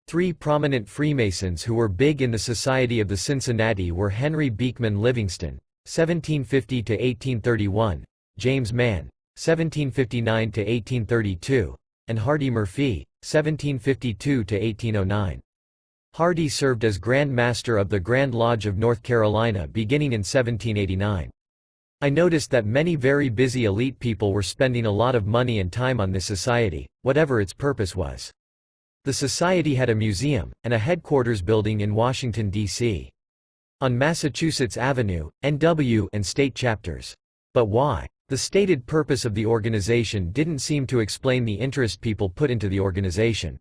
3 prominent Freemasons who were big in the Society of the Cincinnati were Henry Beekman Livingston, 1750–1831, James Mann, 1759–1832, and Hardy Murphy, 1752–1809. Hardy served as Grand Master of the Grand Lodge of North Carolina beginning in 1789. I noticed that many very busy elite people were spending a lot of money and time on this society, whatever its purpose was. The society had a museum, and a headquarters building in Washington, D.C. on Massachusetts Avenue, NW, and state chapters. But why? The stated purpose of the organization didn't seem to explain the interest people put into the organization.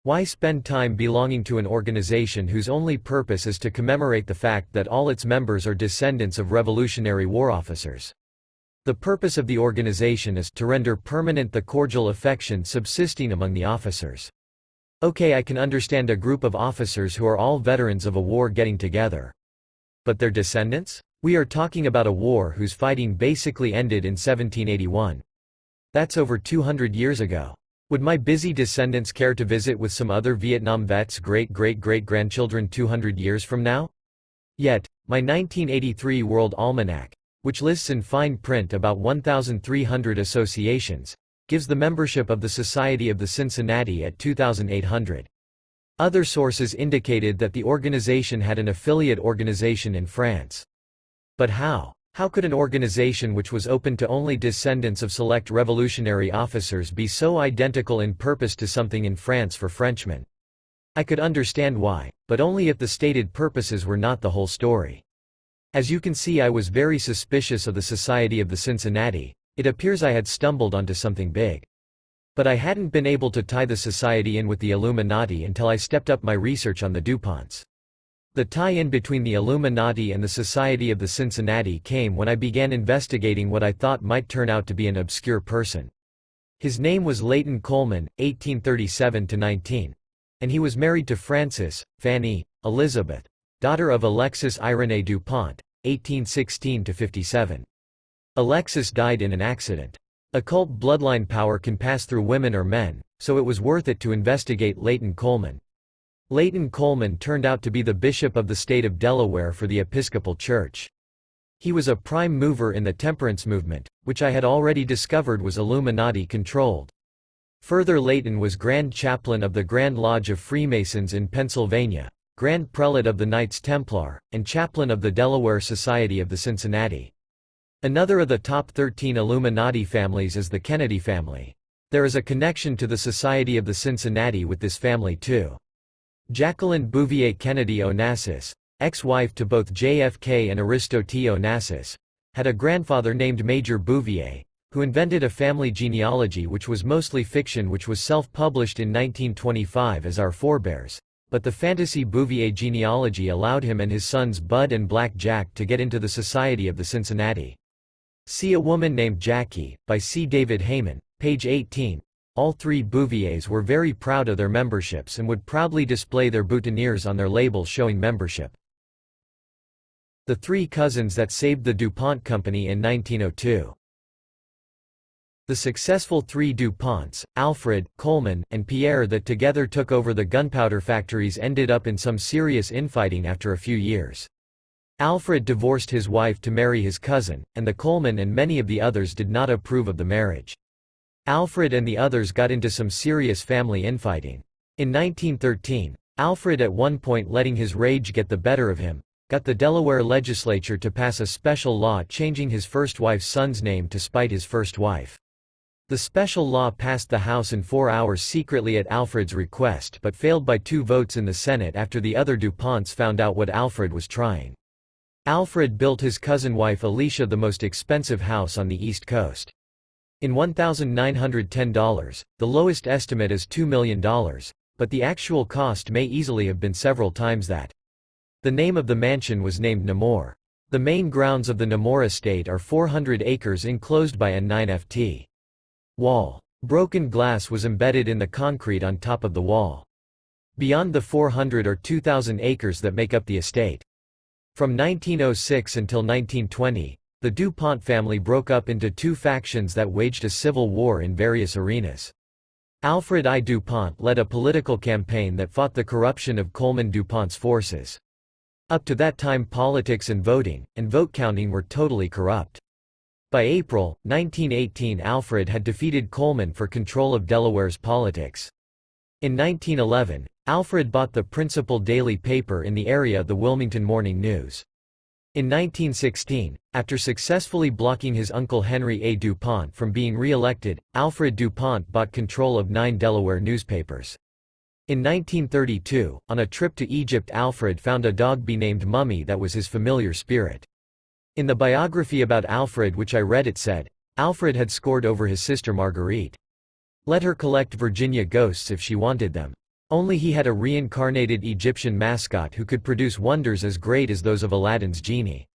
Why spend time belonging to an organization whose only purpose is to commemorate the fact that all its members are descendants of Revolutionary War officers? The purpose of the organization is to render permanent the cordial affection subsisting among the officers. Okay, I can understand a group of officers who are all veterans of a war getting together. But their descendants? We are talking about a war whose fighting basically ended in 1781. That's over 200 years ago. Would my busy descendants care to visit with some other Vietnam vets' great-great-great-grandchildren 200 years from now? Yet, my 1983 World Almanac, which lists in fine print about 1,300 associations, gives the membership of the Society of the Cincinnati at 2,800. Other sources indicated that the organization had an affiliate organization in France. But how? How could an organization which was open to only descendants of select revolutionary officers be so identical in purpose to something in France for Frenchmen? I could understand why, but only if the stated purposes were not the whole story. As you can see, I was very suspicious of the Society of the Cincinnati. It appears I had stumbled onto something big. But I hadn't been able to tie the society in with the Illuminati until I stepped up my research on the DuPonts. The tie-in between the Illuminati and the Society of the Cincinnati came when I began investigating what I thought might turn out to be an obscure person. His name was Leighton Coleman, 1837–19. And he was married to Frances, Fanny, Elizabeth, daughter of Alexis Irénée DuPont, 1816–57. Alexis died in an accident. Occult bloodline power can pass through women or men, so it was worth it to investigate Leighton Coleman. Leighton Coleman turned out to be the bishop of the state of Delaware for the Episcopal Church. He was a prime mover in the temperance movement, which I had already discovered was Illuminati-controlled. Further, Leighton was Grand Chaplain of the Grand Lodge of Freemasons in Pennsylvania, Grand Prelate of the Knights Templar, and Chaplain of the Delaware Society of the Cincinnati. Another of the top 13 Illuminati families is the Kennedy family. There is a connection to the Society of the Cincinnati with this family too. Jacqueline Bouvier Kennedy Onassis, ex-wife to both JFK and Aristotle Onassis, had a grandfather named Major Bouvier, who invented a family genealogy which was mostly fiction, which was self-published in 1925 as Our Forebears, but the fantasy Bouvier genealogy allowed him and his sons Bud and Black Jack to get into the Society of the Cincinnati. See A Woman Named Jackie, by C. David Heyman, page 18. All three Bouviers were very proud of their memberships and would proudly display their boutonnieres on their labels showing membership. The three cousins that saved the DuPont Company in 1902. The successful three DuPonts, Alfred, Coleman, and Pierre, that together took over the gunpowder factories, ended up in some serious infighting after a few years. Alfred divorced his wife to marry his cousin, and the Coleman and many of the others did not approve of the marriage. Alfred and the others got into some serious family infighting. In 1913, Alfred, at one point letting his rage get the better of him, got the Delaware legislature to pass a special law changing his first wife's son's name to spite his first wife. The special law passed the House in 4 hours secretly at Alfred's request, but failed by 2 votes in the Senate after the other DuPonts found out what Alfred was trying. Alfred built his cousin wife Alicia the most expensive house on the East Coast. In $1,910, the lowest estimate is $2 million, but the actual cost may easily have been several times that. The name of the mansion was named Nemours. The main grounds of the Nemours estate are 400 acres enclosed by a 9ft wall. Broken glass was embedded in the concrete on top of the wall. Beyond the 400 or 2,000 acres that make up the estate. From 1906 until 1920, the DuPont family broke up into 2 factions that waged a civil war in various arenas. Alfred I. DuPont led a political campaign that fought the corruption of Coleman DuPont's forces. Up to that time, politics and voting, and vote counting were totally corrupt. By April 1918, Alfred had defeated Coleman for control of Delaware's politics. In 1911, Alfred bought the principal daily paper in the area, the Wilmington Morning News. In 1916, after successfully blocking his uncle Henry A. DuPont from being re-elected, Alfred DuPont bought control of 9 Delaware newspapers. In 1932, on a trip to Egypt, Alfred found a dog be named Mummy that was his familiar spirit. In the biography about Alfred which I read, it said, Alfred had scored over his sister Marguerite. Let her collect Virginia ghosts if she wanted them. Only he had a reincarnated Egyptian mascot who could produce wonders as great as those of Aladdin's genie.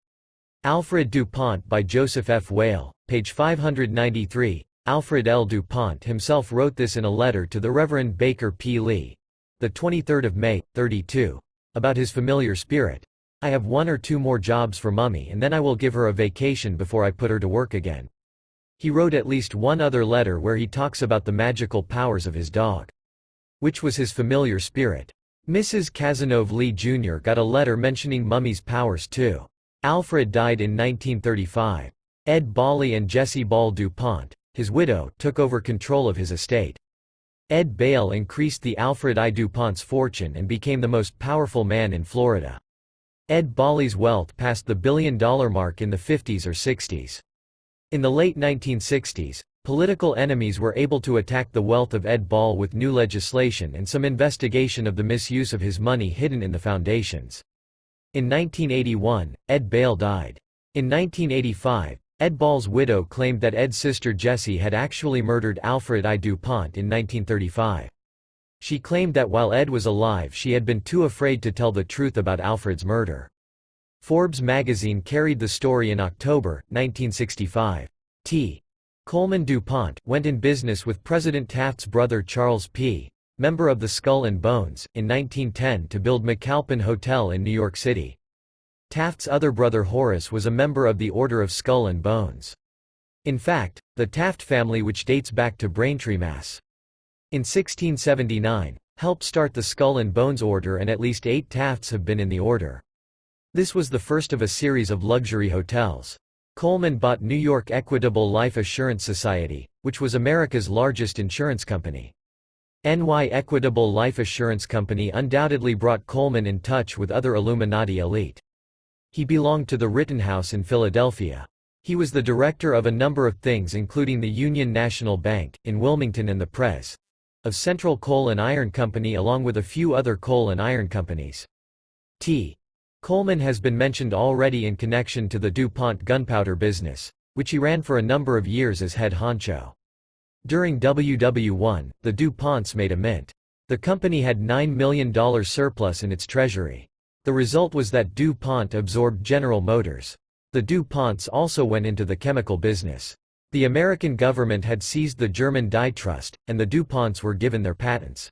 Alfred DuPont by Joseph F. Whale, page 593. Alfred L. DuPont himself wrote this in a letter to the Reverend Baker P. Lee, the 23rd of May, 32, about his familiar spirit. I have 1 or 2 more jobs for Mummy, and then I will give her a vacation before I put her to work again. He wrote at least one other letter where he talks about the magical powers of his dog, which was his familiar spirit. Mrs. Cazenove Lee Jr. got a letter mentioning Mummy's powers too. Alfred died in 1935. Ed Baley and Jessie Ball DuPont, his widow, took over control of his estate. Ed Bale increased the Alfred I. DuPont's fortune and became the most powerful man in Florida. Ed Baley's wealth passed the billion-dollar mark in the 50s or 60s. In the late 1960s, political enemies were able to attack the wealth of Ed Ball with new legislation and some investigation of the misuse of his money hidden in the foundations. In 1981, Ed Bale died. In 1985, Ed Ball's widow claimed that Ed's sister Jessie had actually murdered Alfred I. DuPont in 1935. She claimed that while Ed was alive she had been too afraid to tell the truth about Alfred's murder. Forbes magazine carried the story in October 1965. T. Coleman DuPont went in business with President Taft's brother Charles P., member of the Skull and Bones, in 1910 to build McAlpin Hotel in New York City. Taft's other brother Horace was a member of the Order of Skull and Bones. In fact, the Taft family, which dates back to Braintree, Mass. In 1679, helped start the Skull and Bones Order, and at least 8 Tafts have been in the order. This was the first of a series of luxury hotels. Coleman bought New York Equitable Life Assurance Society, which was America's largest insurance company. NY Equitable Life Assurance Company undoubtedly brought Coleman in touch with other Illuminati elite. He belonged to the Rittenhouse in Philadelphia. He was the director of a number of things, including the Union National Bank in Wilmington and the Pres. Of Central Coal and Iron Company, along with a few other coal and iron companies. T. Coleman has been mentioned already in connection to the DuPont gunpowder business, which he ran for a number of years as head honcho. During WW1, the DuPonts made a mint. The company had $9 million surplus in its treasury. The result was that DuPont absorbed General Motors. The DuPonts also went into the chemical business. The American government had seized the German Die Trust, and the DuPonts were given their patents.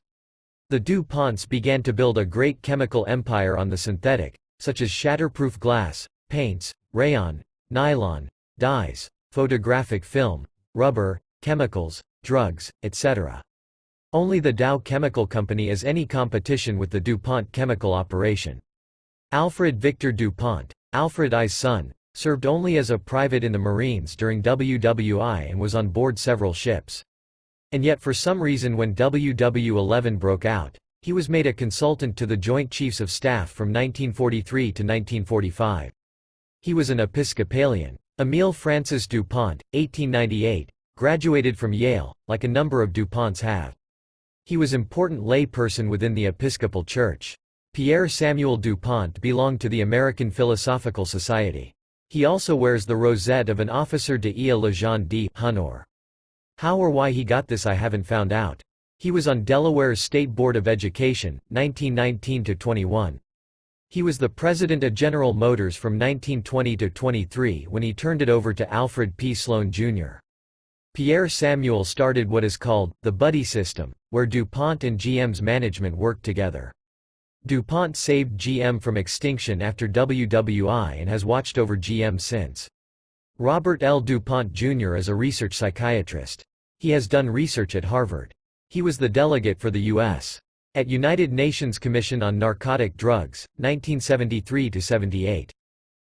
The DuPonts began to build a great chemical empire on the synthetic, such as shatterproof glass, paints, rayon, nylon, dyes, photographic film, rubber, chemicals, drugs, etc. Only the Dow Chemical Company has any competition with the DuPont chemical operation. Alfred Victor DuPont, Alfred I's son, served only as a private in the Marines during WW1 and was on board several ships. And yet for some reason when WW11 broke out, he was made a consultant to the Joint Chiefs of Staff from 1943 to 1945. He was an Episcopalian. Emile Francis DuPont, 1898, graduated from Yale, like a number of DuPonts have. He was important layperson within the Episcopal Church. Pierre Samuel DuPont belonged to the American Philosophical Society. He also wears the rosette of an officer de la Légion d'honneur. How or why he got this I haven't found out. He was on Delaware's State Board of Education, 1919–21. He was the president of General Motors from 1920 to 23 when he turned it over to Alfred P. Sloan Jr. Pierre Samuel started what is called the buddy system, where DuPont and GM's management worked together. DuPont saved GM from extinction after WWI and has watched over GM since. Robert L. DuPont Jr. is a research psychiatrist. He has done research at Harvard. He was the delegate for the U.S. at United Nations Commission on Narcotic Drugs, 1973–78.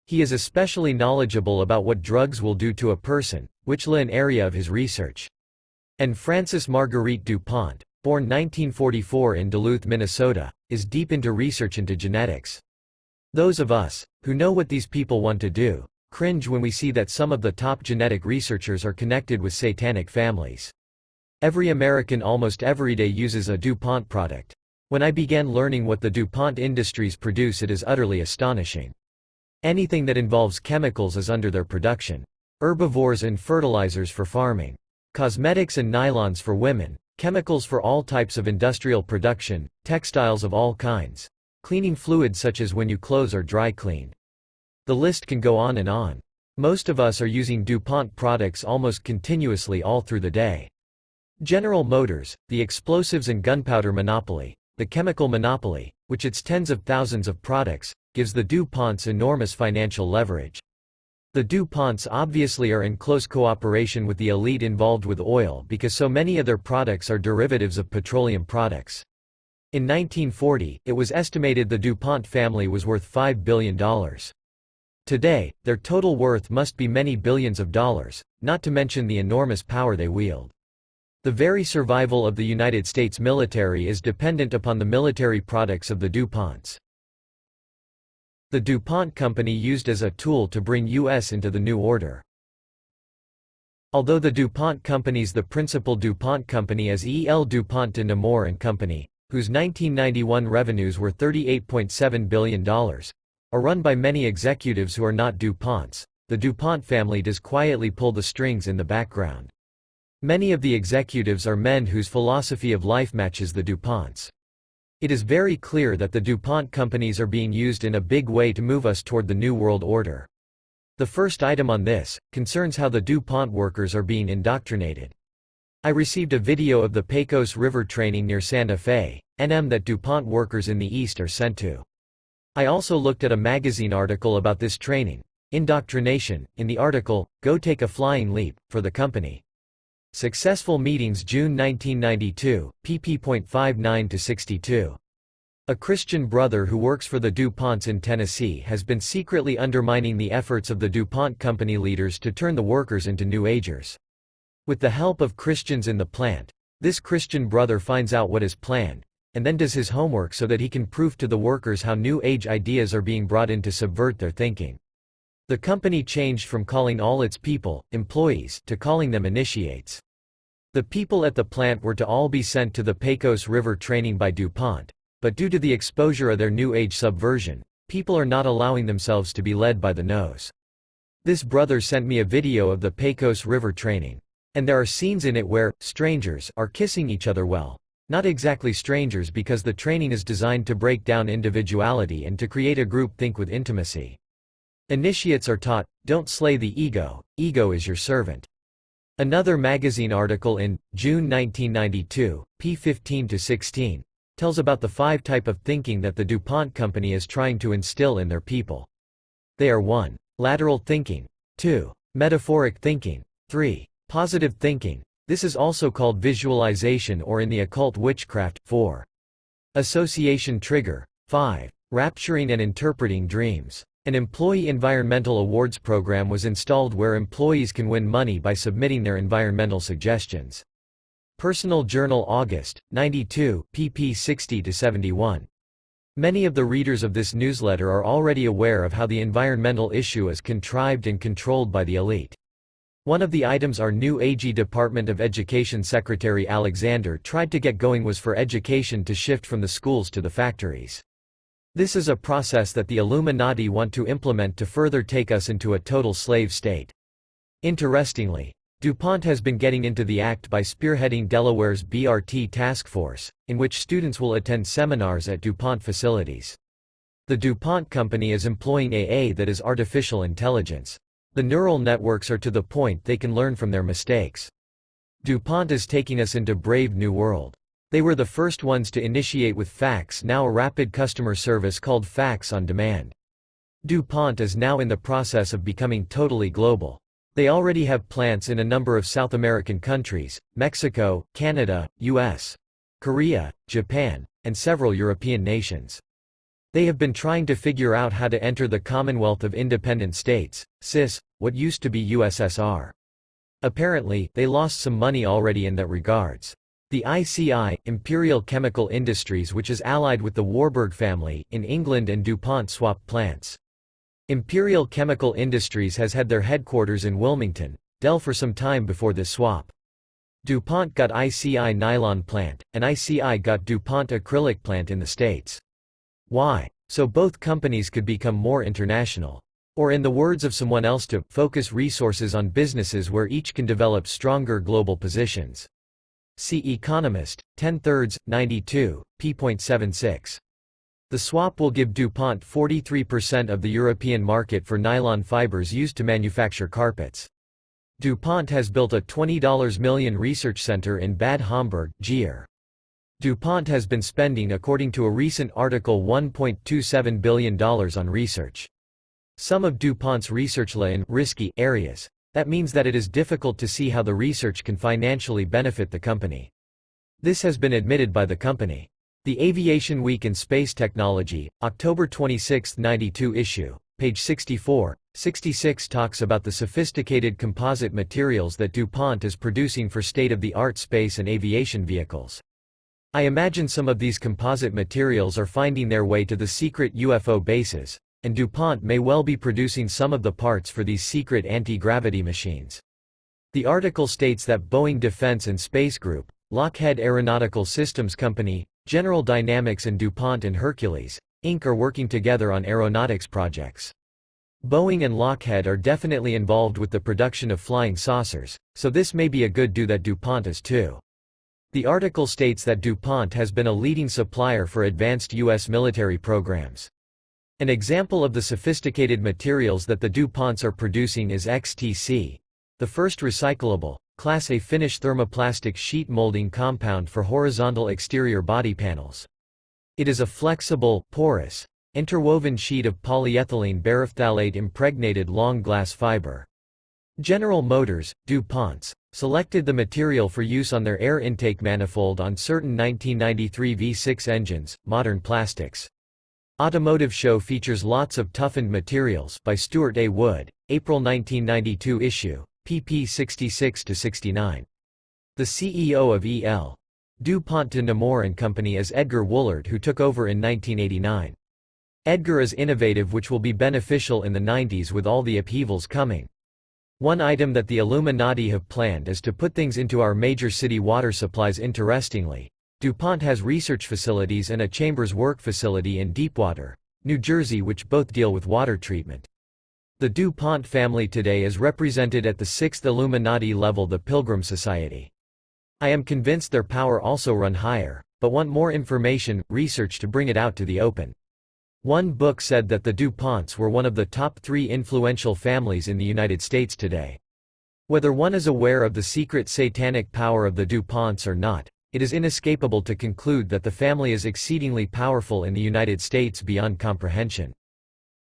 He is especially knowledgeable about what drugs will do to a person, which an area of his research. And Francis Marguerite DuPont, born 1944 in Duluth, Minnesota, is deep into research into genetics. Those of us, who know what these people want to do, cringe when we see that some of the top genetic researchers are connected with satanic families. Every American almost every day uses a DuPont product. When I began learning what the DuPont industries produce, it is utterly astonishing. Anything that involves chemicals is under their production. Herbivores and fertilizers for farming. Cosmetics and nylons for women. Chemicals for all types of industrial production, textiles of all kinds. Cleaning fluids such as when your clothes are dry cleaned. The list can go on and on. Most of us are using DuPont products almost continuously all through the day. General Motors, the explosives and gunpowder monopoly, the chemical monopoly, which its tens of thousands of products, gives the DuPonts enormous financial leverage. The DuPonts obviously are in close cooperation with the elite involved with oil because so many of their products are derivatives of petroleum products. In 1940, it was estimated the DuPont family was worth $5 billion. Today, their total worth must be many billions of dollars, not to mention the enormous power they wield. The very survival of the United States military is dependent upon the military products of the DuPonts. The DuPont Company used as a tool to bring U.S. into the New Order. Although the DuPont Company's the principal DuPont company is E. L. DuPont de Nemours and Company, whose 1991 revenues were $38.7 billion, are run by many executives who are not DuPonts. The DuPont family does quietly pull the strings in the background. Many of the executives are men whose philosophy of life matches the DuPonts. It is very clear that the DuPont companies are being used in a big way to move us toward the New World Order. The first item on this concerns how the DuPont workers are being indoctrinated. I received a video of the Pecos River training near Santa Fe, NM that DuPont workers in the East are sent to. I also looked at a magazine article about this training, indoctrination, in the article, Go Take a Flying Leap, for the company. Successful Meetings June 1992, pp.59–62. A Christian brother who works for the DuPonts in Tennessee has been secretly undermining the efforts of the DuPont company leaders to turn the workers into New Agers. With the help of Christians in the plant, this Christian brother finds out what is planned, and then does his homework so that he can prove to the workers how New Age ideas are being brought in to subvert their thinking. The company changed from calling all its people employees to calling them initiates. The people at the plant were to all be sent to the Pecos River training by DuPont, but due to the exposure of their New Age subversion, people are not allowing themselves to be led by the nose. This brother sent me a video of the Pecos River training. And there are scenes in it where strangers are kissing each other well. Not exactly strangers because the training is designed to break down individuality and to create a group think with intimacy. Initiates are taught, don't slay the ego, ego is your servant. Another magazine article in June 1992, p. 15–16, tells about the 5 types of thinking that the DuPont company is trying to instill in their people. They are 1. Lateral thinking. 2. Metaphoric thinking. 3. Positive thinking. This is also called visualization or in the occult witchcraft. 4. Association trigger. 5. Rapturing and interpreting dreams. An employee environmental awards program was installed where employees can win money by submitting their environmental suggestions. Personal Journal August, 92, pp. 60–71. Many of the readers of this newsletter are already aware of how the environmental issue is contrived and controlled by the elite. One of the items our new AG Department of Education Secretary Alexander tried to get going was for education to shift from the schools to the factories. This is a process that the Illuminati want to implement to further take us into a total slave state. Interestingly, DuPont has been getting into the act by spearheading Delaware's BRT task force, in which students will attend seminars at DuPont facilities. The DuPont company is employing AA, that is artificial intelligence. The neural networks are to the point they can learn from their mistakes. DuPont is taking us into brave new world. They were the first ones to initiate with fax, now a rapid customer service called Fax on Demand. DuPont is now in the process of becoming totally global. They already have plants in a number of South American countries, Mexico, Canada, US, Korea, Japan, and several European nations. They have been trying to figure out how to enter the Commonwealth of Independent States, CIS, what used to be USSR. Apparently, they lost some money already in that regards. The ICI, Imperial Chemical Industries, which is allied with the Warburg family, in England, and DuPont swap plants. Imperial Chemical Industries has had their headquarters in Wilmington, Delaware for some time before this swap. DuPont got ICI nylon plant, and ICI got DuPont acrylic plant in the States. Why? So both companies could become more international. Or in the words of someone else, to focus resources on businesses where each can develop stronger global positions. See Economist, 10/3, 92, p.76. The swap will give DuPont 43% of the European market for nylon fibers used to manufacture carpets. DuPont has built a $20 million research center in Bad Homburg, Gier. DuPont has been spending, according to a recent article, $1.27 billion on research. Some of DuPont's research lay in risky areas. That means that it is difficult to see how the research can financially benefit the company. This has been admitted by the company. The Aviation Week in Space Technology, October 26, 92 issue. page 64, 66 talks about the sophisticated composite materials that DuPont is producing for state-of-the-art space and aviation vehicles. I imagine some of these composite materials are finding their way to the secret UFO bases, and DuPont may well be producing some of the parts for these secret anti-gravity machines. The article states that Boeing Defense and Space Group, Lockheed Aeronautical Systems Company, General Dynamics and DuPont and Hercules, Inc. are working together on aeronautics projects. Boeing and Lockheed are definitely involved with the production of flying saucers, so this may be a good do that DuPont is too. The article states that DuPont has been a leading supplier for advanced U.S. military programs. An example of the sophisticated materials that the DuPonts are producing is XTC, the first recyclable, Class A finished thermoplastic sheet molding compound for horizontal exterior body panels. It is a flexible, porous, interwoven sheet of polyethylene beraphthalate impregnated long glass fiber. General Motors, DuPonts, selected the material for use on their air intake manifold on certain 1993 V6 engines, modern plastics. Automotive Show features Lots of Toughened Materials by Stuart A. Wood, April 1992 issue, pp 66–69. The CEO of E.L. DuPont de Nemours & Company is Edgar Woolard, who took over in 1989. Edgar is innovative, which will be beneficial in the 90s with all the upheavals coming. One item that the Illuminati have planned is to put things into our major city water supplies. Interestingly, DuPont has research facilities and a Chambers work facility in Deepwater, New Jersey, which both deal with water treatment. The DuPont family today is represented at the 6th Illuminati level, the Pilgrim Society. I am convinced their power also run higher, but want more information, research to bring it out to the open. One book said that the DuPonts were one of the top 3 influential families in the United States today. Whether one is aware of the secret satanic power of the DuPonts or not, it is inescapable to conclude that the family is exceedingly powerful in the United States beyond comprehension.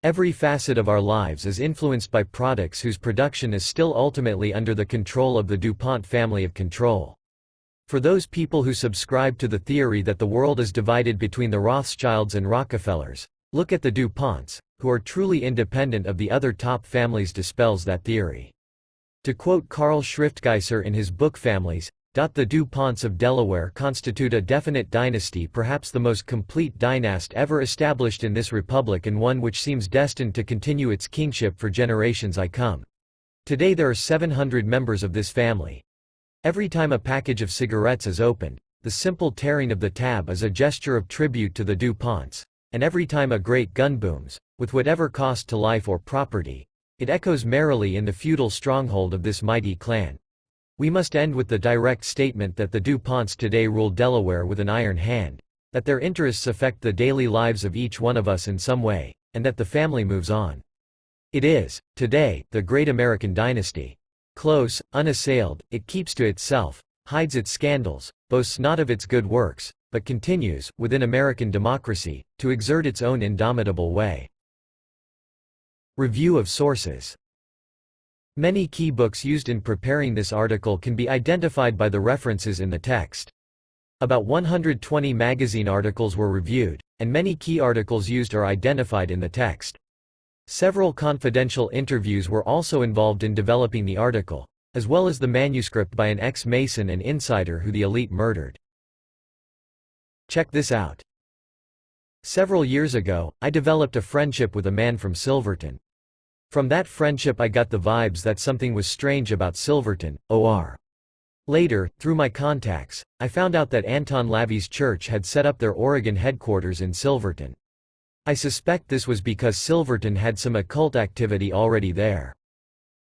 Every facet of our lives is influenced by products whose production is still ultimately under the control of the DuPont family of control. For those people who subscribe to the theory that the world is divided between the Rothschilds and Rockefellers, look at the DuPonts, who are truly independent of the other top families, dispels that theory. To quote Carl Schriftgeiser in his book Families, the DuPonts of Delaware constitute a definite dynasty, perhaps the most complete dynasty ever established in this republic, and one which seems destined to continue its kingship for generations to come. Today there are 700 members of this family. Every time a package of cigarettes is opened, the simple tearing of the tab is a gesture of tribute to the DuPonts. And every time a great gun booms, with whatever cost to life or property, it echoes merrily in the feudal stronghold of this mighty clan. We must end with the direct statement that the DuPonts today rule Delaware with an iron hand, that their interests affect the daily lives of each one of us in some way, and that the family moves on. It is, today, the great American dynasty. Close, unassailed, it keeps to itself, hides its scandals, boasts not of its good works, but continues, within American democracy, to exert its own indomitable way. Review of sources. Many key books used in preparing this article can be identified by the references in the text. About 120 magazine articles were reviewed, and many key articles used are identified in the text. Several confidential interviews were also involved in developing the article, as well as the manuscript by an ex-Mason and insider who the elite murdered. Check this out. Several years ago, I developed a friendship with a man from Silverton. From that friendship I got the vibes that something was strange about Silverton, OR. Later, through my contacts, I found out that Anton LaVey's church had set up their Oregon headquarters in Silverton. I suspect this was because Silverton had some occult activity already there.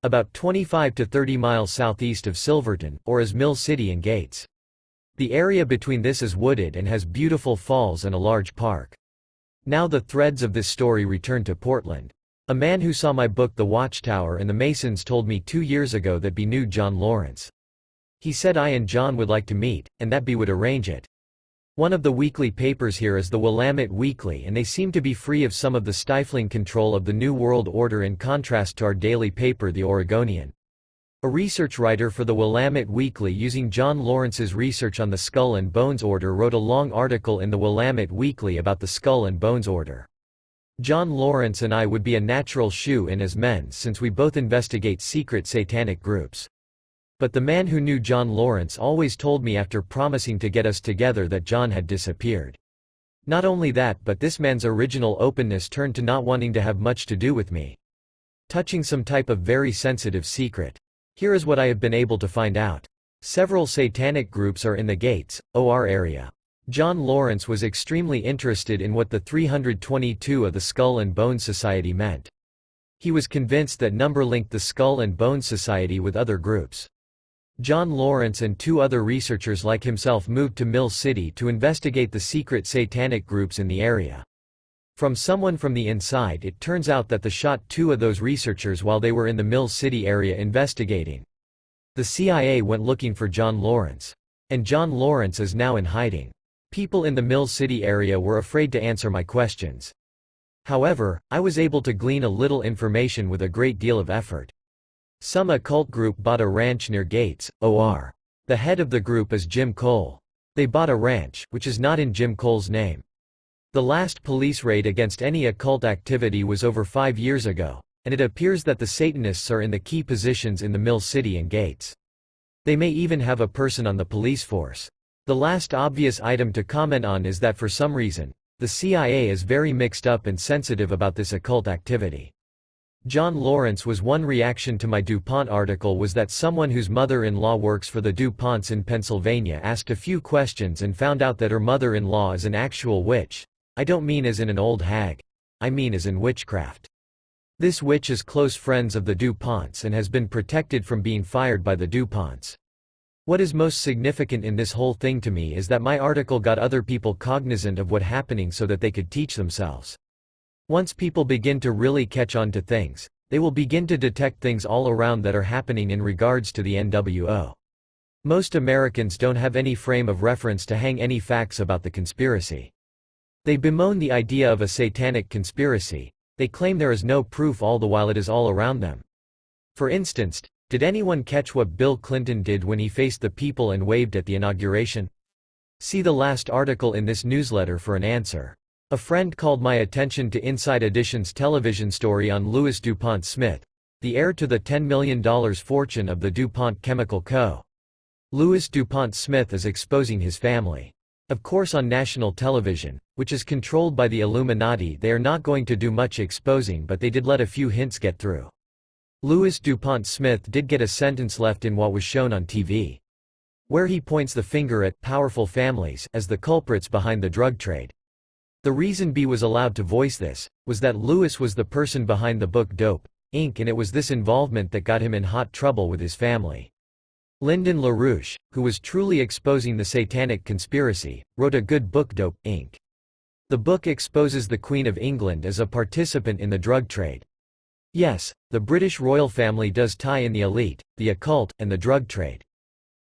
About 25 to 30 miles southeast of Silverton, or as Mill City and Gates. The area between this is wooded and has beautiful falls and a large park. Now the threads of this story return to Portland. A man who saw my book The Watchtower and the Masons told me 2 years ago that B knew John Lawrence. He said I and John would like to meet, and that B would arrange it. One of the weekly papers here is the Willamette Weekly, and they seem to be free of some of the stifling control of the New World Order in contrast to our daily paper The Oregonian. A research writer for the Willamette Weekly using John Lawrence's research on the Skull and Bones Order wrote a long article in the Willamette Weekly about the Skull and Bones Order. John Lawrence and I would be a natural shoe-in as men since we both investigate secret satanic groups. But the man who knew John Lawrence always told me after promising to get us together that John had disappeared. Not only that, but this man's original openness turned to not wanting to have much to do with me. Touching some type of very sensitive secret. Here is what I have been able to find out. Several satanic groups are in the Gates, OR area. John Lawrence was extremely interested in what the 322 of the Skull and Bones Society meant. He was convinced that number linked the Skull and Bones Society with other groups. John Lawrence and 2 other researchers like himself moved to Mill City to investigate the secret satanic groups in the area. From someone from the inside, it turns out that they shot 2 of those researchers while they were in the Mill City area investigating. The CIA went looking for John Lawrence. And John Lawrence is now in hiding. People in the Mill City area were afraid to answer my questions. However, I was able to glean a little information with a great deal of effort. Some occult group bought a ranch near Gates, OR. The head of the group is Jim Cole. They bought a ranch, which is not in Jim Cole's name. The last police raid against any occult activity was over 5 years ago, and it appears that the Satanists are in the key positions in the Mill City and Gates. They may even have a person on the police force. The last obvious item to comment on is that for some reason, the CIA is very mixed up and sensitive about this occult activity. John Lawrence was one reaction to my DuPont article was that someone whose mother-in-law works for the DuPonts in Pennsylvania asked a few questions and found out that her mother-in-law is an actual witch. I don't mean as in an old hag. I mean as in witchcraft. This witch is close friends of the DuPonts and has been protected from being fired by the DuPonts. What is most significant in this whole thing to me is that my article got other people cognizant of what's happening so that they could teach themselves. Once people begin to really catch on to things, they will begin to detect things all around that are happening in regards to the NWO. Most Americans don't have any frame of reference to hang any facts about the conspiracy. They bemoan the idea of a satanic conspiracy. They claim there is no proof all the while it is all around them. For instance, did anyone catch what Bill Clinton did when he faced the people and waved at the inauguration? See the last article in this newsletter for an answer. A friend called my attention to Inside Edition's television story on Louis DuPont Smith, the heir to the $10 million fortune of the DuPont Chemical Co. Louis DuPont Smith is exposing his family. Of course, on national television, which is controlled by the Illuminati, they are not going to do much exposing, but they did let a few hints get through. Louis DuPont Smith did get a sentence left in what was shown on TV, where he points the finger at powerful families as the culprits behind the drug trade. The reason B was allowed to voice this was that Louis was the person behind the book Dope, Inc., and it was this involvement that got him in hot trouble with his family. Lyndon LaRouche, who was truly exposing the satanic conspiracy, wrote a good book, Dope, Inc. The book exposes the Queen of England as a participant in the drug trade. Yes, the British royal family does tie in the elite, the occult, and the drug trade.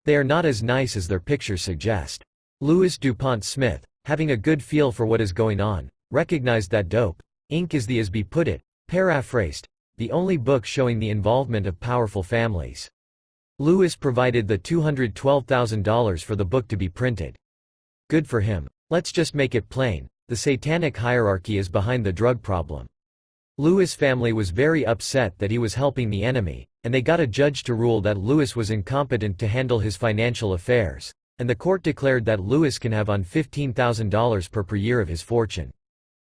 They are not as nice as their pictures suggest. Louis DuPont Smith, having a good feel for what is going on, recognized that Dope, Inc. is the, as B put it, paraphrased, the only book showing the involvement of powerful families. Louis provided the $212,000 for the book to be printed. Good for him. Let's just make it plain, the satanic hierarchy is behind the drug problem. Louis' family was very upset that he was helping the enemy, and they got a judge to rule that Louis was incompetent to handle his financial affairs, and the court declared that Louis can have on $15,000 per year of his fortune.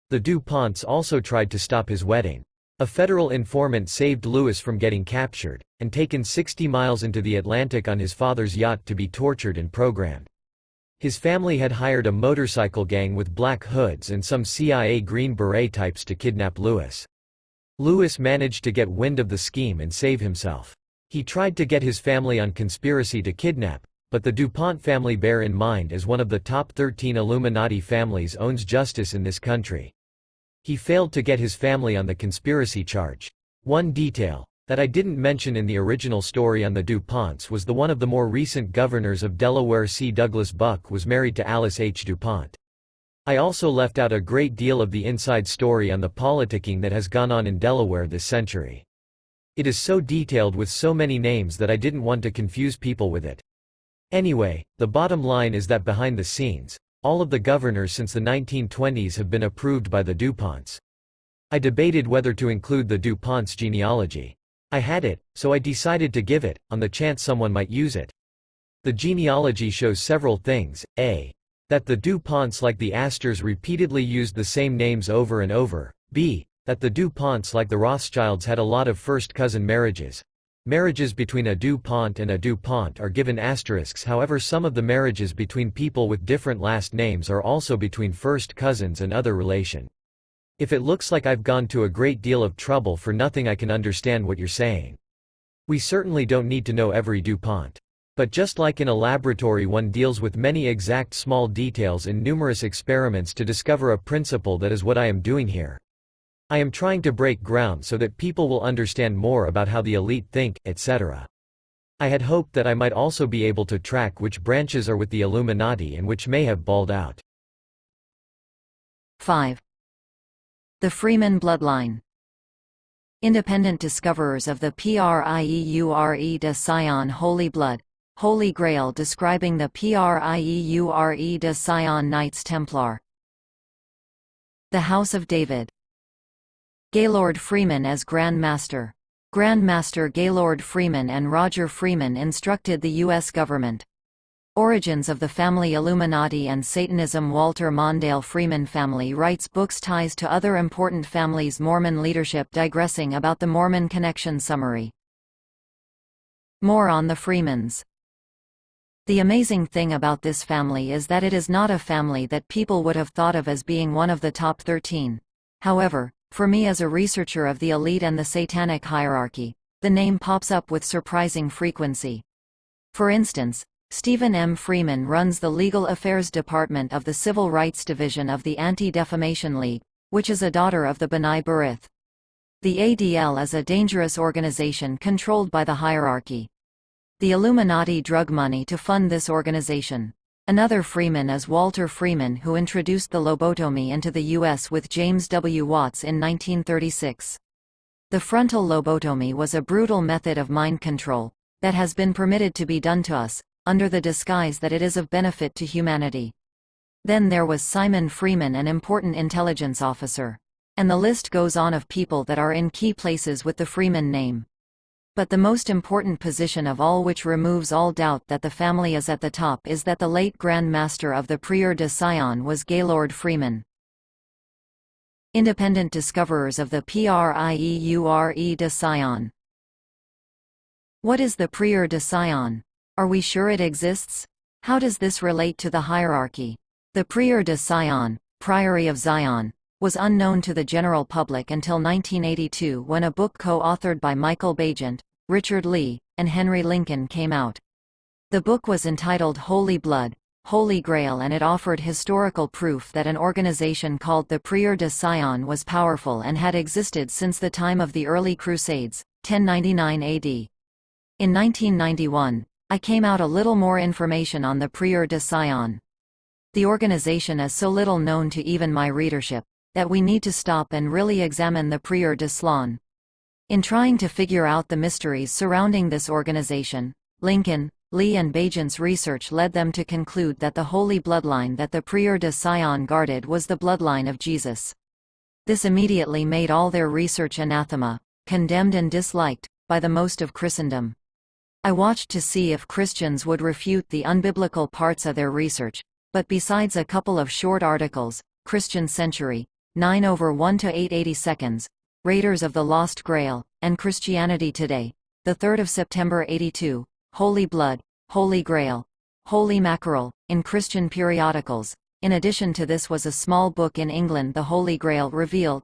The DuPonts also tried to stop his wedding. A federal informant saved Louis from getting captured, and taken 60 miles into the Atlantic on his father's yacht to be tortured and programmed. His family had hired a motorcycle gang with black hoods and some CIA Green Beret types to kidnap Louis. Louis managed to get wind of the scheme and save himself. He tried to get his family on conspiracy to kidnap, but the DuPont family, bear in mind, as one of the top 13 Illuminati families, owns justice in this country. He failed to get his family on the conspiracy charge. One detail that I didn't mention in the original story on the DuPonts was the one of the more recent governors of Delaware, C. Douglas Buck, was married to Alice H. DuPont. I also left out a great deal of the inside story on the politicking that has gone on in Delaware this century. It is so detailed with so many names that I didn't want to confuse people with it. Anyway, the bottom line is that behind the scenes, all of the governors since the 1920s have been approved by the DuPonts. I debated whether to include the DuPont's genealogy. I had it, so I decided to give it, on the chance someone might use it. The genealogy shows several things: a. that the DuPonts like the Astors repeatedly used the same names over and over, b. that the DuPonts like the Rothschilds had a lot of first-cousin marriages. Marriages between a DuPont and a DuPont are given asterisks, however some of the marriages between people with different last names are also between first cousins and other relation. If it looks like I've gone to a great deal of trouble for nothing, I can understand what you're saying. We certainly don't need to know every DuPont. But just like in a laboratory, one deals with many exact small details in numerous experiments to discover a principle. That is what I am doing here. I am trying to break ground so that people will understand more about how the elite think, etc. I had hoped that I might also be able to track which branches are with the Illuminati and which may have balled out. 5. The Freeman bloodline. Independent discoverers of the Priory de Zion Holy Blood, Holy Grail, describing the Priory de Zion Knights Templar. The House of David. Gaylord Freeman as Grand Master. Grand Master Gaylord Freeman and Roger Freeman instructed the U.S. government. Origins of the family: Illuminati and Satanism. Walter Mondale Freeman family writes books. Ties to other important families. Mormon leadership. Digressing about the Mormon connection. Summary. More on the Freemans. The amazing thing about this family is that it is not a family that people would have thought of as being one of the top 13. However, for me as a researcher of the elite and the satanic hierarchy, the name pops up with surprising frequency. For instance, Stephen M. Freeman runs the Legal Affairs Department of the Civil Rights Division of the Anti-Defamation League, which is a daughter of the B'nai B'rith. The ADL is a dangerous organization controlled by the hierarchy. The Illuminati drug money to fund this organization. Another Freeman is Walter Freeman, who introduced the lobotomy into the U.S. with James W. Watts in 1936. The frontal lobotomy was a brutal method of mind control that has been permitted to be done to us, under the disguise that it is of benefit to humanity. Then there was Simon Freeman, an important intelligence officer. And the list goes on of people that are in key places with the Freeman name. But the most important position of all, which removes all doubt that the family is at the top, is that the late Grand Master of the Priory de Zion was Gaylord Freeman. Independent discoverers of the Priory de Zion. What is the Priory de Zion? Are we sure it exists? How does this relate to the hierarchy? The Priory de Zion, Priory of Zion, was unknown to the general public until 1982, when a book co-authored by Michael Bagent, Richard Lee, and Henry Lincoln came out. The book was entitled Holy Blood, Holy Grail, and it offered historical proof that an organization called the Priory de Zion was powerful and had existed since the time of the early Crusades, 1099 AD. In 1991, I came out a little more information on the Priory de Zion. The organization is so little known to even my readership that we need to stop and really examine the Priory de Zion. In trying to figure out the mysteries surrounding this organization, Lincoln, Lee and Bagent's research led them to conclude that the holy bloodline that the Priory de Zion guarded was the bloodline of Jesus. This immediately made all their research anathema, condemned and disliked by the most of Christendom. I watched to see if Christians would refute the unbiblical parts of their research, but besides a couple of short articles, Christian Century, 9/1 to 8/80, Raiders of the Lost Grail, and Christianity Today, 3 September 82, Holy Blood, Holy Grail, Holy Mackerel, in Christian periodicals. In addition to this was a small book in England, The Holy Grail Revealed,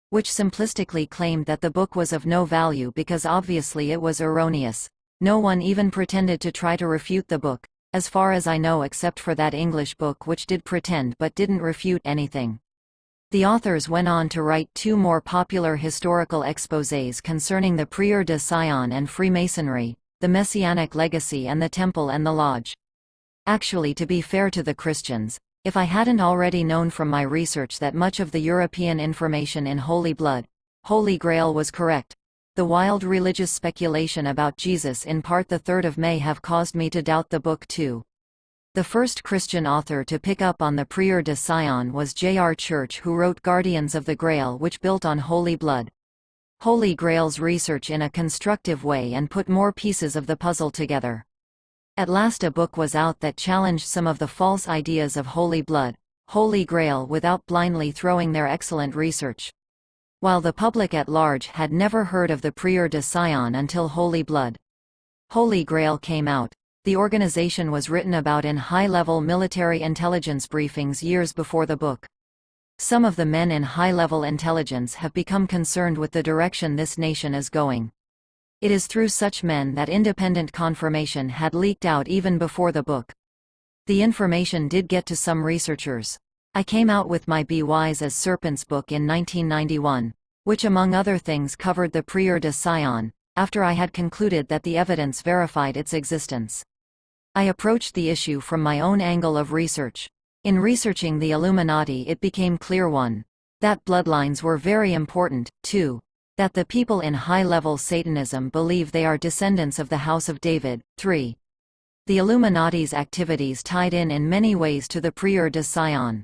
which simplistically claimed that the book was of no value because obviously it was erroneous. No one even pretended to try to refute the book, as far as I know, except for that English book which did pretend but didn't refute anything. The authors went on to write two more popular historical exposés concerning the Priory de Zion and Freemasonry, The Messianic Legacy and the Temple and the Lodge. Actually, to be fair to the Christians, if I hadn't already known from my research that much of the European information in Holy Blood, Holy Grail was correct, the wild religious speculation about Jesus in part the 3rd of May have caused me to doubt the book too. The first Christian author to pick up on the Prieure de Zion was J.R. Church, who wrote Guardians of the Grail, which built on Holy Blood. Holy Grail's research in a constructive way and put more pieces of the puzzle together. At last a book was out that challenged some of the false ideas of Holy Blood, Holy Grail, without blindly throwing their excellent research. While the public at large had never heard of the Prieure de Zion until Holy Blood, Holy Grail came out, the organization was written about in high-level military intelligence briefings years before the book. Some of the men in high-level intelligence have become concerned with the direction this nation is going. It is through such men that independent confirmation had leaked out even before the book. The information did get to some researchers. I came out with my Be Wise as Serpents book in 1991, which among other things covered the Prieure de Zion, after I had concluded that the evidence verified its existence. I approached the issue from my own angle of research. In researching the Illuminati, it became clear: 1. That bloodlines were very important, 2. That the people in high-level Satanism believe they are descendants of the House of David, 3. The Illuminati's activities tied in many ways to the Prieure de Zion.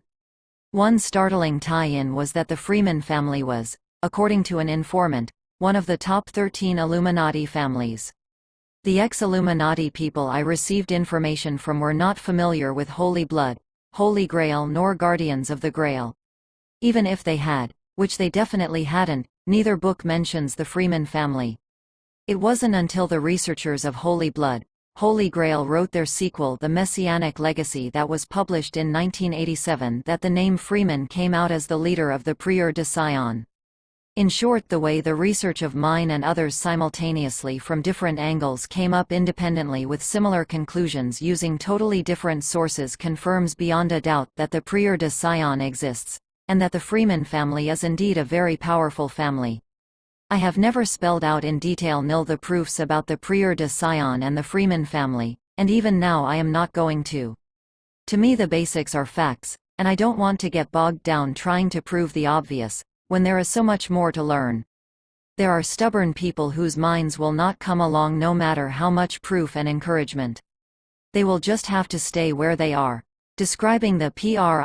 One startling tie-in was that the Freeman family was, according to an informant, one of the top 13 Illuminati families. The ex-Illuminati people I received information from were not familiar with Holy Blood, Holy Grail nor Guardians of the Grail. Even if they had, which they definitely hadn't, neither book mentions the Freeman family. It wasn't until the researchers of Holy Blood, Holy Grail wrote their sequel, The Messianic Legacy, that was published in 1987, that the name Freeman came out as the leader of the Prieure de Zion. In short, the way the research of mine and others simultaneously from different angles came up independently with similar conclusions using totally different sources confirms beyond a doubt that the Prieure de Zion exists, and that the Freeman family is indeed a very powerful family. I have never spelled out in detail the proofs about the Prieure de Zion and the Freeman family, and even now I am not going to. To me the basics are facts, and I don't want to get bogged down trying to prove the obvious, when there is so much more to learn. There are stubborn people whose minds will not come along no matter how much proof and encouragement. They will just have to stay where they are. Describing the Prieure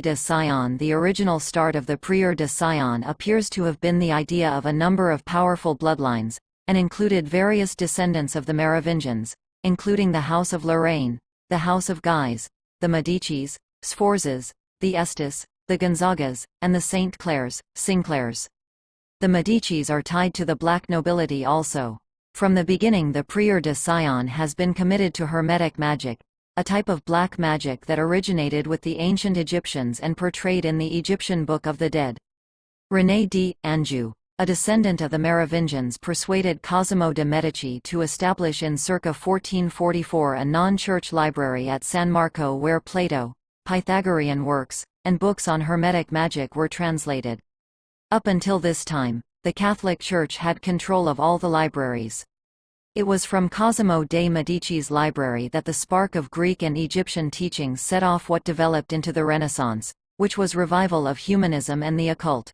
de Zion, the original start of the Prieure de Zion appears to have been the idea of a number of powerful bloodlines, and included various descendants of the Merovingians, including the House of Lorraine, the House of Guise, the Medicis, Sforzas, the Estes, the Gonzagas, and the St. Clairs, Sinclairs. The Medicis are tied to the black nobility also. From the beginning, the Prieure de Zion has been committed to Hermetic magic, a type of black magic that originated with the ancient Egyptians and portrayed in the Egyptian Book of the Dead. René d'Anjou, a descendant of the Merovingians, persuaded Cosimo de' Medici to establish in circa 1444 a non-church library at San Marco where Plato, Pythagorean works, and books on Hermetic magic were translated. Up until this time, the Catholic Church had control of all the libraries. It was from Cosimo de' Medici's library that the spark of Greek and Egyptian teachings set off what developed into the Renaissance, which was revival of humanism and the occult.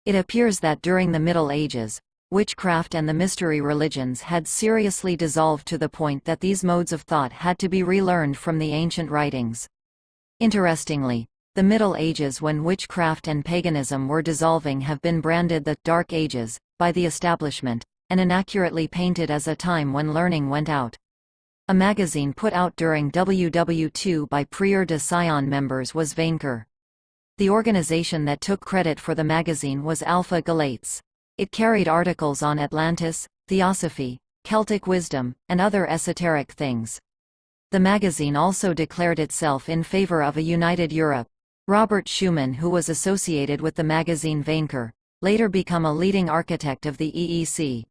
It appears that during the Middle Ages, witchcraft and the mystery religions had seriously dissolved to the point that these modes of thought had to be relearned from the ancient writings. Interestingly, the Middle Ages, when witchcraft and paganism were dissolving, have been branded the Dark Ages by the establishment, and inaccurately painted as a time when learning went out. A magazine put out during WW2 by Prieure de Zion members was Vainqueur. The organization that took credit for the magazine was Alpha Galates. It carried articles on Atlantis, Theosophy, Celtic wisdom, and other esoteric things. The magazine also declared itself in favor of a united Europe. Robert Schumann, who was associated with the magazine Vainqueur, later became a leading architect of the EEC.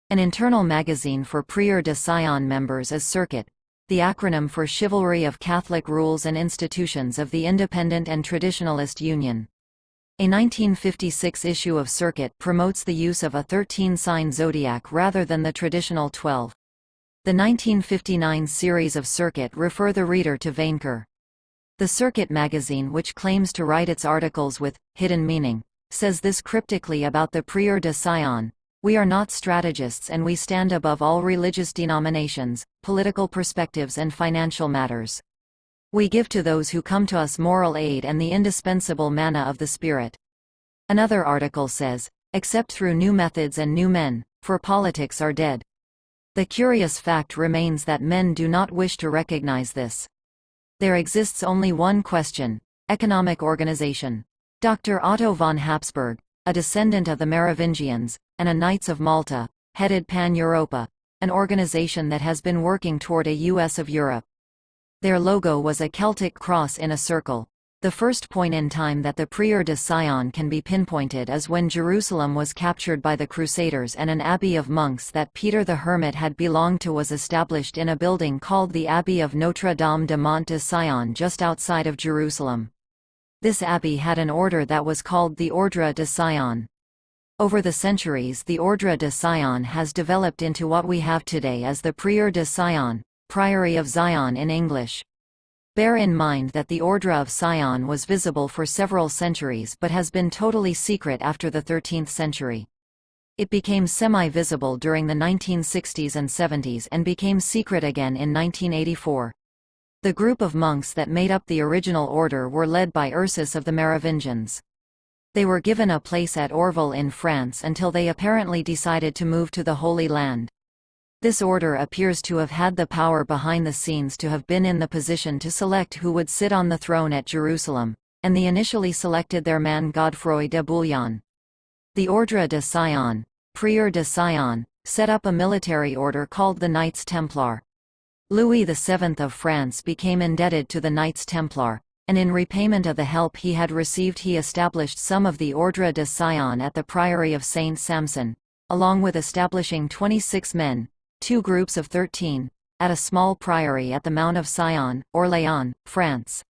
An internal magazine for Prieure de Zion members is Circuit, the acronym for Chivalry of Catholic Rules and Institutions of the Independent and Traditionalist Union. A 1956 issue of Circuit promotes the use of a 13-sign zodiac rather than the traditional 12. The 1959 series of Circuit refer the reader to Vainqueur. The Circuit magazine, which claims to write its articles with hidden meaning, says this cryptically about the Prieure de Zion: We are not strategists, and we stand above all religious denominations, political perspectives, and financial matters. We give to those who come to us moral aid and the indispensable manna of the Spirit. Another article says, except through new methods and new men, for politics are dead. The curious fact remains that men do not wish to recognize this. There exists only one question: economic organization. Dr. Otto von Habsburg, a descendant of the Merovingians, and a Knights of Malta, headed Pan-Europa, an organization that has been working toward a US of Europe. Their logo was a Celtic cross in a circle. The first point in time that the Priory of Zion can be pinpointed is when Jerusalem was captured by the Crusaders and an abbey of monks that Peter the Hermit had belonged to was established in a building called the Abbey of Notre Dame de Mont de Sion just outside of Jerusalem. This abbey had an order that was called the Ordre de Sion. Over the centuries, the Ordre de Sion has developed into what we have today as the Priory of Zion, Priory of Zion in English. Bear in mind that the Ordre of Zion was visible for several centuries but has been totally secret after the 13th century. It became semi-visible during the 1960s and 70s and became secret again in 1984. The group of monks that made up the original order were led by Ursus of the Merovingians. They were given a place at Orville in France until they apparently decided to move to the Holy Land. This order appears to have had the power behind the scenes to have been in the position to select who would sit on the throne at Jerusalem, and they initially selected their man Godefroy de Bouillon. The Ordre de Sion, Priory de Sion, set up a military order called the Knights Templar. Louis VII of France became indebted to the Knights Templar, and in repayment of the help he had received he established some of the Ordre de Sion at the Priory of Saint Samson, along with establishing 26 men, 2 groups of 13, at a small priory at the Mount of Sion, Orléans, France.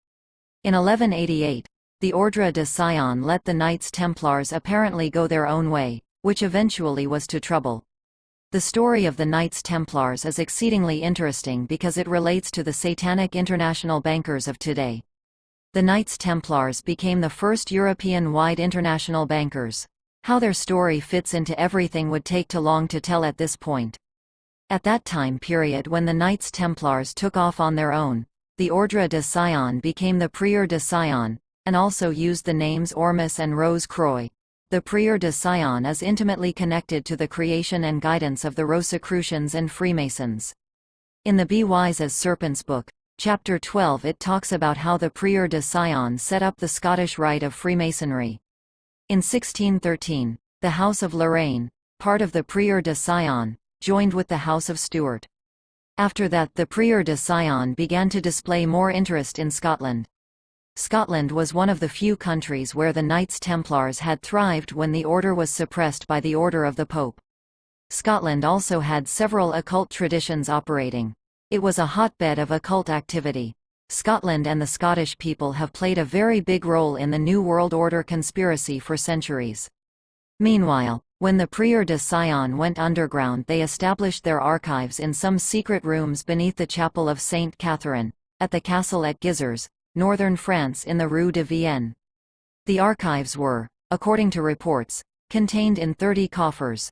In 1188, the Ordre de Sion let the Knights Templars apparently go their own way, which eventually was to trouble. The story of the Knights Templars is exceedingly interesting because it relates to the satanic international bankers of today. The Knights Templars became the first European-wide international bankers. How their story fits into everything would take too long to tell at this point. At that time period when the Knights Templars took off on their own, the Ordre de Sion became the Priory de Sion, and also used the names Ormus and Rose Croix. The Priory de Sion is intimately connected to the creation and guidance of the Rosicrucians and Freemasons. In the Be Wise as Serpents book, Chapter 12, it talks about how the Priory de Sion set up the Scottish Rite of Freemasonry. In 1613, the House of Lorraine, part of the Priory de Sion, joined with the House of Stuart. After that, the Priory de Sion began to display more interest in Scotland. Scotland was one of the few countries where the Knights Templars had thrived when the order was suppressed by the order of the Pope. Scotland also had several occult traditions operating. It was a hotbed of occult activity. Scotland and the Scottish people have played a very big role in the New World Order conspiracy for centuries. Meanwhile, when the Priory de Sion went underground, they established their archives in some secret rooms beneath the Chapel of Saint Catherine, at the castle at Gizers, northern France in the Rue de Vienne. The archives were, according to reports, contained in 30 coffers.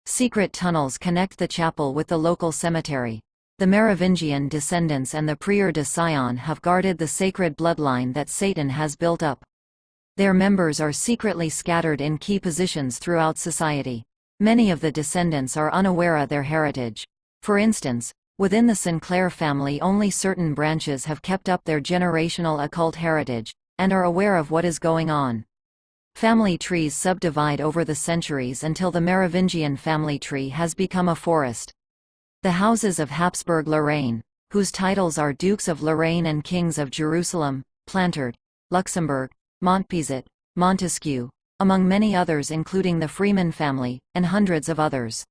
Secret tunnels connect the chapel with the local cemetery. The Merovingian descendants and the Priory de Sion have guarded the sacred bloodline that Satan has built up. Their members are secretly scattered in key positions throughout society. Many of the descendants are unaware of their heritage. For instance, within the Sinclair family only certain branches have kept up their generational occult heritage, and are aware of what is going on. Family trees subdivide over the centuries until the Merovingian family tree has become a forest. The houses of Habsburg-Lorraine, whose titles are Dukes of Lorraine and Kings of Jerusalem, Plantard, Luxembourg, Montpezat, Montesquieu, among many others including the Freeman family, and hundreds of others.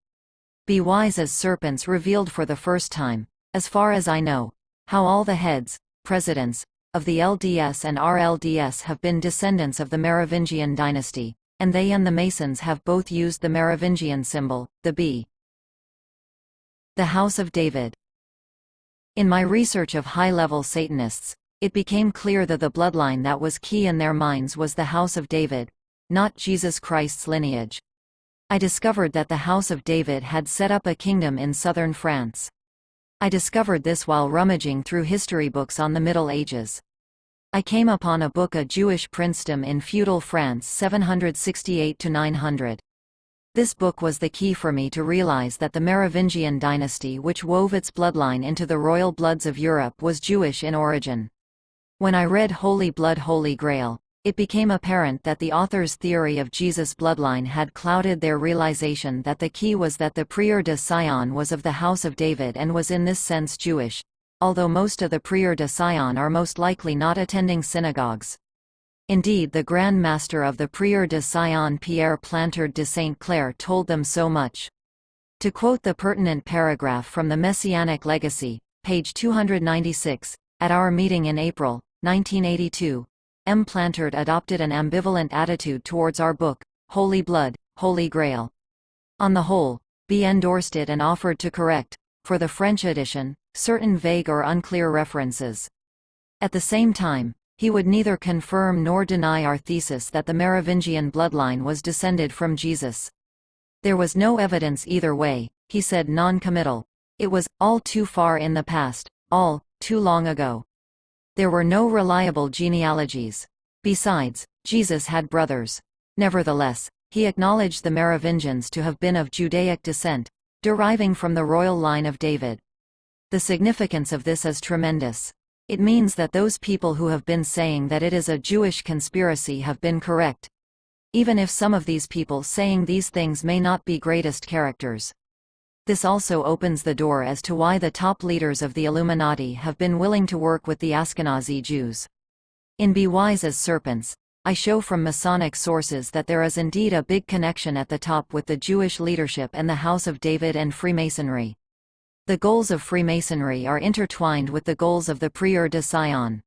Be Wise as Serpents revealed for the first time, as far as I know, how all the heads, presidents, of the LDS and RLDS have been descendants of the Merovingian dynasty, and they and the Masons have both used the Merovingian symbol, the B. The House of David. In my research of high-level Satanists, it became clear that the bloodline that was key in their minds was the House of David, not Jesus Christ's lineage. I discovered that the House of David had set up a kingdom in southern France. I discovered this while rummaging through history books on the Middle Ages. I came upon a book, A Jewish Princedom in Feudal France 768–900. This book was the key for me to realize that the Merovingian dynasty, which wove its bloodline into the royal bloods of Europe, was Jewish in origin. When I read Holy Blood, Holy Grail, it became apparent that the author's theory of Jesus' bloodline had clouded their realization that the key was that the Priory of Zion was of the House of David and was in this sense Jewish, although most of the Priory of Zion are most likely not attending synagogues. Indeed, the Grand Master of the Priory of Zion, Pierre Plantard de Saint Clair, told them so much. To quote the pertinent paragraph from the Messianic Legacy, page 296, at our meeting in April 1982, M. Plantard adopted an ambivalent attitude towards our book, Holy Blood, Holy Grail. On the whole, B endorsed it and offered to correct, for the French edition, certain vague or unclear references. At the same time, he would neither confirm nor deny our thesis that the Merovingian bloodline was descended from Jesus. There was no evidence either way, he said non-committal. It was all too far in the past, all too long ago. There were no reliable genealogies. Besides, Jesus had brothers. Nevertheless, he acknowledged the Merovingians to have been of Judaic descent, deriving from the royal line of David. The significance of this is tremendous. It means that those people who have been saying that it is a Jewish conspiracy have been correct. Even if some of these people saying these things may not be greatest characters. This also opens the door as to why the top leaders of the Illuminati have been willing to work with the Ashkenazi Jews. In Be Wise as Serpents, I show from Masonic sources that there is indeed a big connection at the top with the Jewish leadership and the House of David and Freemasonry. The goals of Freemasonry are intertwined with the goals of the Priory of Zion.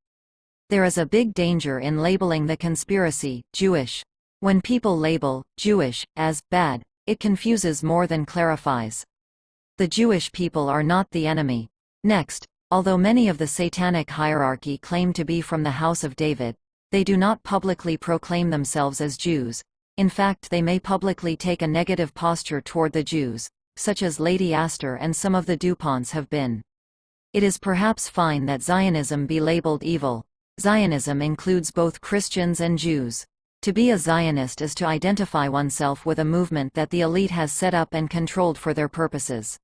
There is a big danger in labeling the conspiracy Jewish. When people label Jewish as bad, it confuses more than clarifies. The Jewish people are not the enemy. Next, although many of the satanic hierarchy claim to be from the House of David, they do not publicly proclaim themselves as Jews. In fact, they may publicly take a negative posture toward the Jews, such as Lady Astor and some of the DuPonts have been. It is perhaps fine that Zionism be labeled evil. Zionism includes both Christians and Jews. To be a Zionist is to identify oneself with a movement that the elite has set up and controlled for their purposes.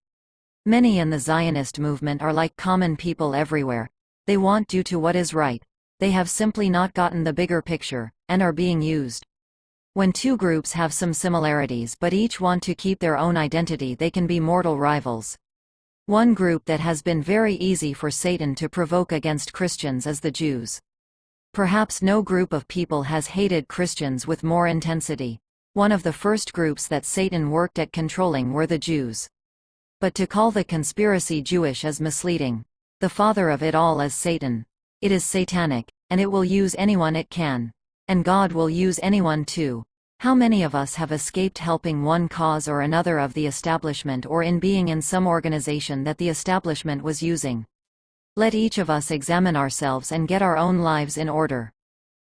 Many in the Zionist movement are like common people everywhere. They want to do what is right. They have simply not gotten the bigger picture, and are being used. When two groups have some similarities but each want to keep their own identity, they can be mortal rivals. One group that has been very easy for Satan to provoke against Christians is the Jews. Perhaps no group of people has hated Christians with more intensity. One of the first groups that Satan worked at controlling were the Jews. But to call the conspiracy Jewish is misleading. The father of it all is Satan. It is satanic, and it will use anyone it can. And God will use anyone too. How many of us have escaped helping one cause or another of the establishment, or in being in some organization that the establishment was using? Let each of us examine ourselves and get our own lives in order.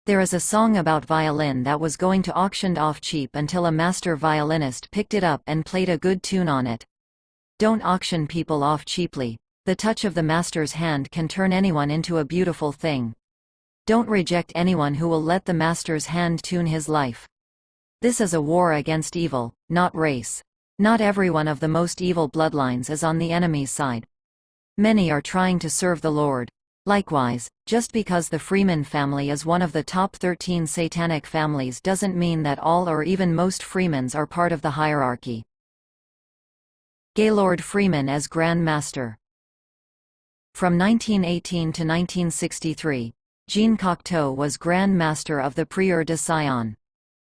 There is a song about violin that was going to auctioned off cheap until a master violinist picked it up and played a good tune on it. Don't auction people off cheaply. The touch of the master's hand can turn anyone into a beautiful thing. Don't reject anyone who will let the master's hand tune his life. This is a war against evil, not race. Not everyone of the most evil bloodlines is on the enemy's side. Many are trying to serve the Lord. Likewise, just because the Freeman family is one of the top 13 satanic families doesn't mean that all or even most Freemans are part of the hierarchy. Gaylord Freeman as Grand Master. From 1918 to 1963, Jean Cocteau was Grand Master of the Priory of Zion.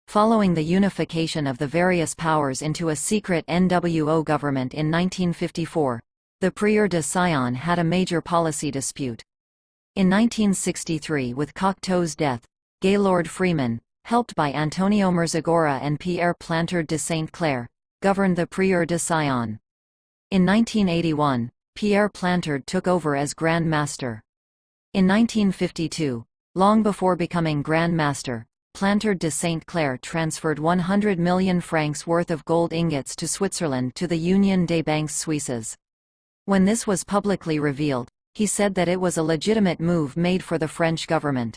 Following the unification of the various powers into a secret NWO government in 1954, the Priory of Zion had a major policy dispute. In 1963, with Cocteau's death, Gaylord Freeman, helped by Antonio Merzagora and Pierre Plantard de Saint Clair, governed the Priory of Zion. In 1981, Pierre Plantard took over as Grand Master. In 1952, long before becoming Grand Master, Plantard de Saint Clair transferred 100 million francs worth of gold ingots to Switzerland to the Union des Banques Suisses. When this was publicly revealed, he said that it was a legitimate move made for the French government.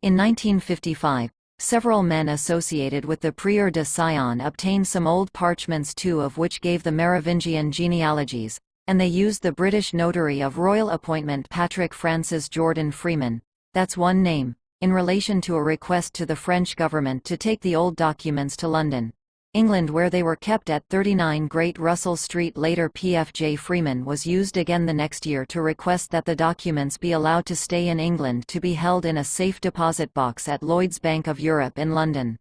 In 1955, several men associated with the Prieure de Zion obtained some old parchments, two of which gave the Merovingian genealogies, and they used the British notary of royal appointment Patrick Francis Jordan Freeman, that's one name, in relation to a request to the French government to take the old documents to London, England, where they were kept at 39 Great Russell Street. Later P.F.J. Freeman was used again the next year to request that the documents be allowed to stay in England to be held in a safe deposit box at Lloyd's Bank of Europe in London.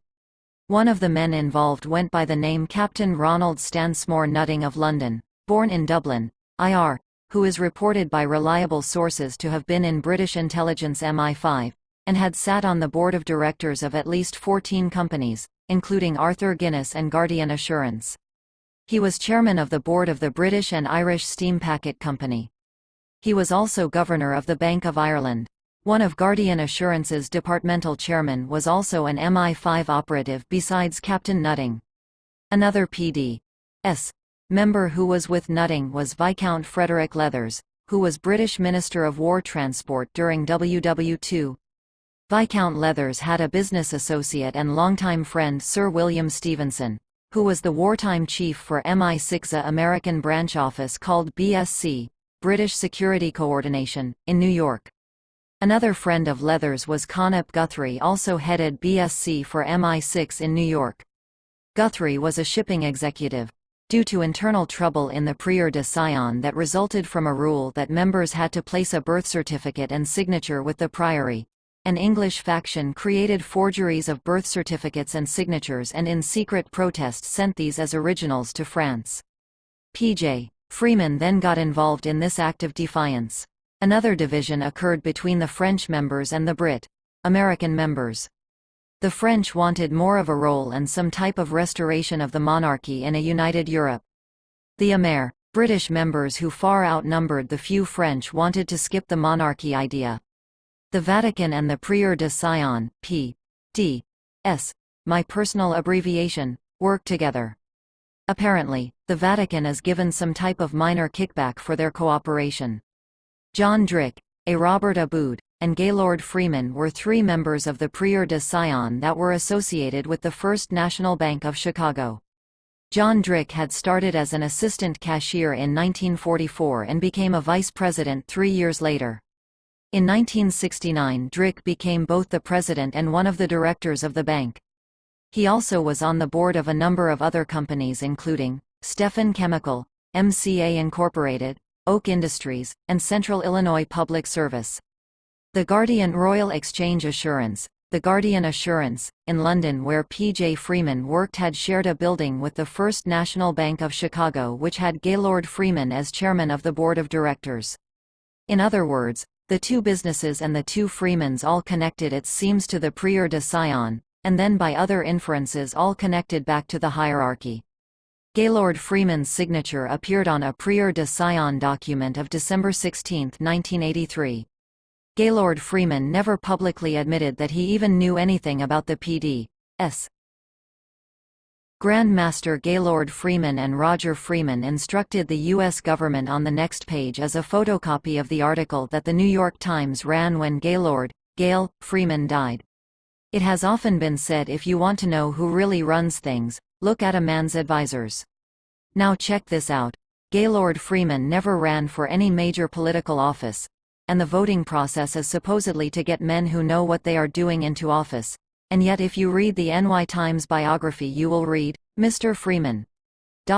One of the men involved went by the name Captain Ronald Stansmore Nutting of London, born in Dublin, IR, who is reported by reliable sources to have been in British intelligence MI5, and had sat on the board of directors of at least 14 companies, including Arthur Guinness and Guardian Assurance. He was chairman of the board of the British and Irish Steam Packet Company. He was also governor of the Bank of Ireland. One of Guardian Assurance's departmental chairmen was also an MI5 operative besides Captain Nutting. Another PD.S. member who was with Nutting was Viscount Frederick Leathers, who was British Minister of War Transport during WW2. Viscount Leathers had a business associate and longtime friend Sir William Stevenson, who was the wartime chief for MI6's American branch office called BSC, British Security Coordination, in New York. Another friend of Leathers was Connop Guthrie, also headed BSC for MI6 in New York. Guthrie was a shipping executive. Due to internal trouble in the Prieure de Zion that resulted from a rule that members had to place a birth certificate and signature with the priory, an English faction created forgeries of birth certificates and signatures and in secret protest sent these as originals to France. P.J. Freeman then got involved in this act of defiance. Another division occurred between the French members and the American members. The French wanted more of a role and some type of restoration of the monarchy in a united Europe. The British members, who far outnumbered the few French, wanted to skip the monarchy idea. The Vatican and the Prieure de Zion, P.D.S., my personal abbreviation, work together. Apparently, the Vatican is given some type of minor kickback for their cooperation. John Drick, A. Robert Aboud, and Gaylord Freeman were three members of the Prieure de Zion that were associated with the First National Bank of Chicago. John Drick had started as an assistant cashier in 1944 and became a vice president 3 years later. In 1969, Drick became both the president and one of the directors of the bank. He also was on the board of a number of other companies including Stephan Chemical, MCA Incorporated, Oak Industries, and Central Illinois Public Service. The Guardian Royal Exchange Assurance, the Guardian Assurance, in London, where P.J. Freeman worked, had shared a building with the First National Bank of Chicago, which had Gaylord Freeman as chairman of the board of directors. In other words, the two businesses and the two Freemans all connected, it seems, to the Prieure de Zion, and then by other inferences all connected back to the hierarchy. Gaylord Freeman's signature appeared on a Prieure de Zion document of December 16, 1983. Gaylord Freeman never publicly admitted that he even knew anything about the P.D.S. Grand Master Gaylord Freeman and Roger Freeman instructed the U.S. government. On the next page is a photocopy of the article that the New York Times ran when Gail Freeman died. It has often been said, if you want to know who really runs things, look at a man's advisors. Now check this out. Gaylord Freeman never ran for any major political office, and the voting process is supposedly to get men who know what they are doing into office. And yet if you read the NY Times biography, you will read, Mr. Freeman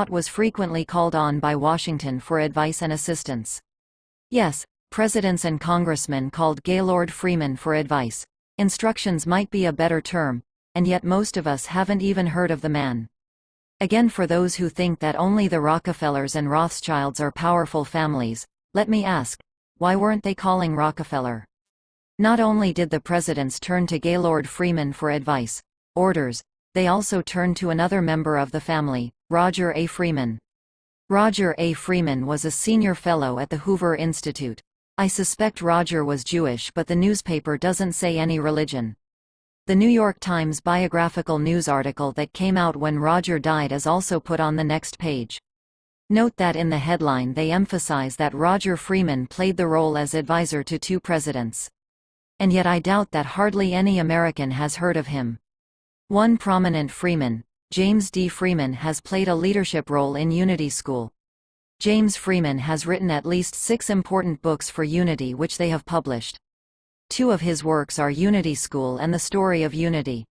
was frequently called on by Washington for advice and assistance. Yes, presidents and congressmen called Gaylord Freeman for advice. Instructions might be a better term, and yet most of us haven't even heard of the man. Again, for those who think that only the Rockefellers and Rothschilds are powerful families, let me ask, why weren't they calling Rockefeller? Not only did the presidents turn to Gaylord Freeman for advice, orders, they also turned to another member of the family, Roger A. Freeman. Roger A. Freeman was a senior fellow at the Hoover Institute. I suspect Roger was Jewish, but the newspaper doesn't say any religion. The New York Times biographical news article that came out when Roger died is also put on the next page. Note that in the headline they emphasize that Roger Freeman played the role as advisor to 2 presidents. And yet I doubt that hardly any American has heard of him. One prominent Freeman, James D. Freeman, has played a leadership role in Unity School. James Freeman has written at least 6 important books for Unity which they have published. 2 of his works are Unity School and The Story of Unity.